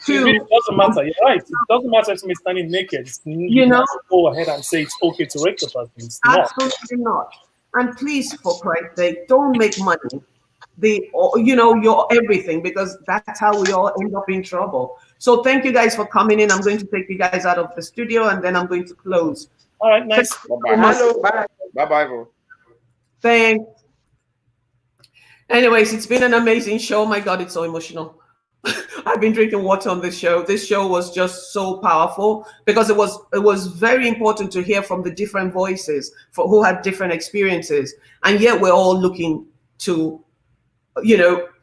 It really doesn't matter. You're right. It doesn't matter if somebody's standing naked. You know, go ahead and say it's okay to rape the person. It's not. absolutely not. And please, for Christ's sake, don't make money your everything, because that's how we all end up in trouble. So thank you guys for coming in. I'm going to take you guys out of the studio, and then I'm going to close. All right, nice. Bye-bye. Hello, bye. Bye-bye, bro. Thanks. Anyways, it's been an amazing show. My God, it's so emotional. I've been drinking water on this show. This show was just so powerful because it was very important to hear from the different voices who had different experiences. And yet we're all looking to,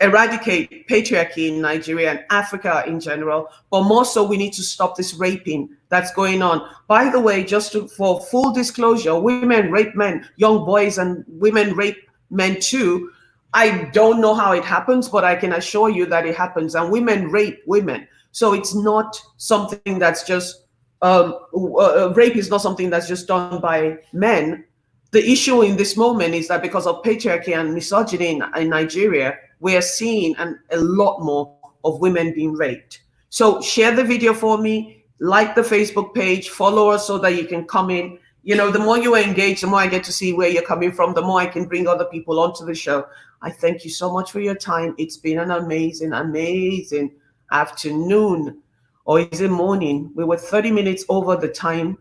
eradicate patriarchy in Nigeria and Africa in general. But more so, we need to stop this raping that's going on. By the way, for full disclosure, women rape men, young boys and women rape men too. I don't know how it happens, but I can assure you that it happens, and women rape women. So it's not something that's just, rape is not something that's just done by men. The issue in this moment is that because of patriarchy and misogyny in Nigeria, we are seeing a lot more of women being raped. So share the video for me, like the Facebook page, follow us so that you can come in. The more you engage, the more I get to see where you're coming from, the more I can bring other people onto the show. I thank you so much for your time. It's been an amazing, amazing afternoon, or is it morning? We were 30 minutes over the time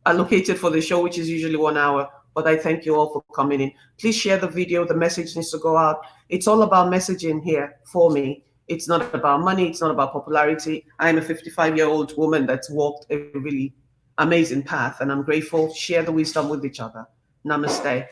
allocated for the show, which is usually 1 hour. But I thank you all for coming in. Please share the video. The message needs to go out. It's all about messaging here for me. It's not about money. It's not about popularity. I'm a 55-year-old woman that's walked a really amazing path, and I'm grateful. Share the wisdom with each other. Namaste.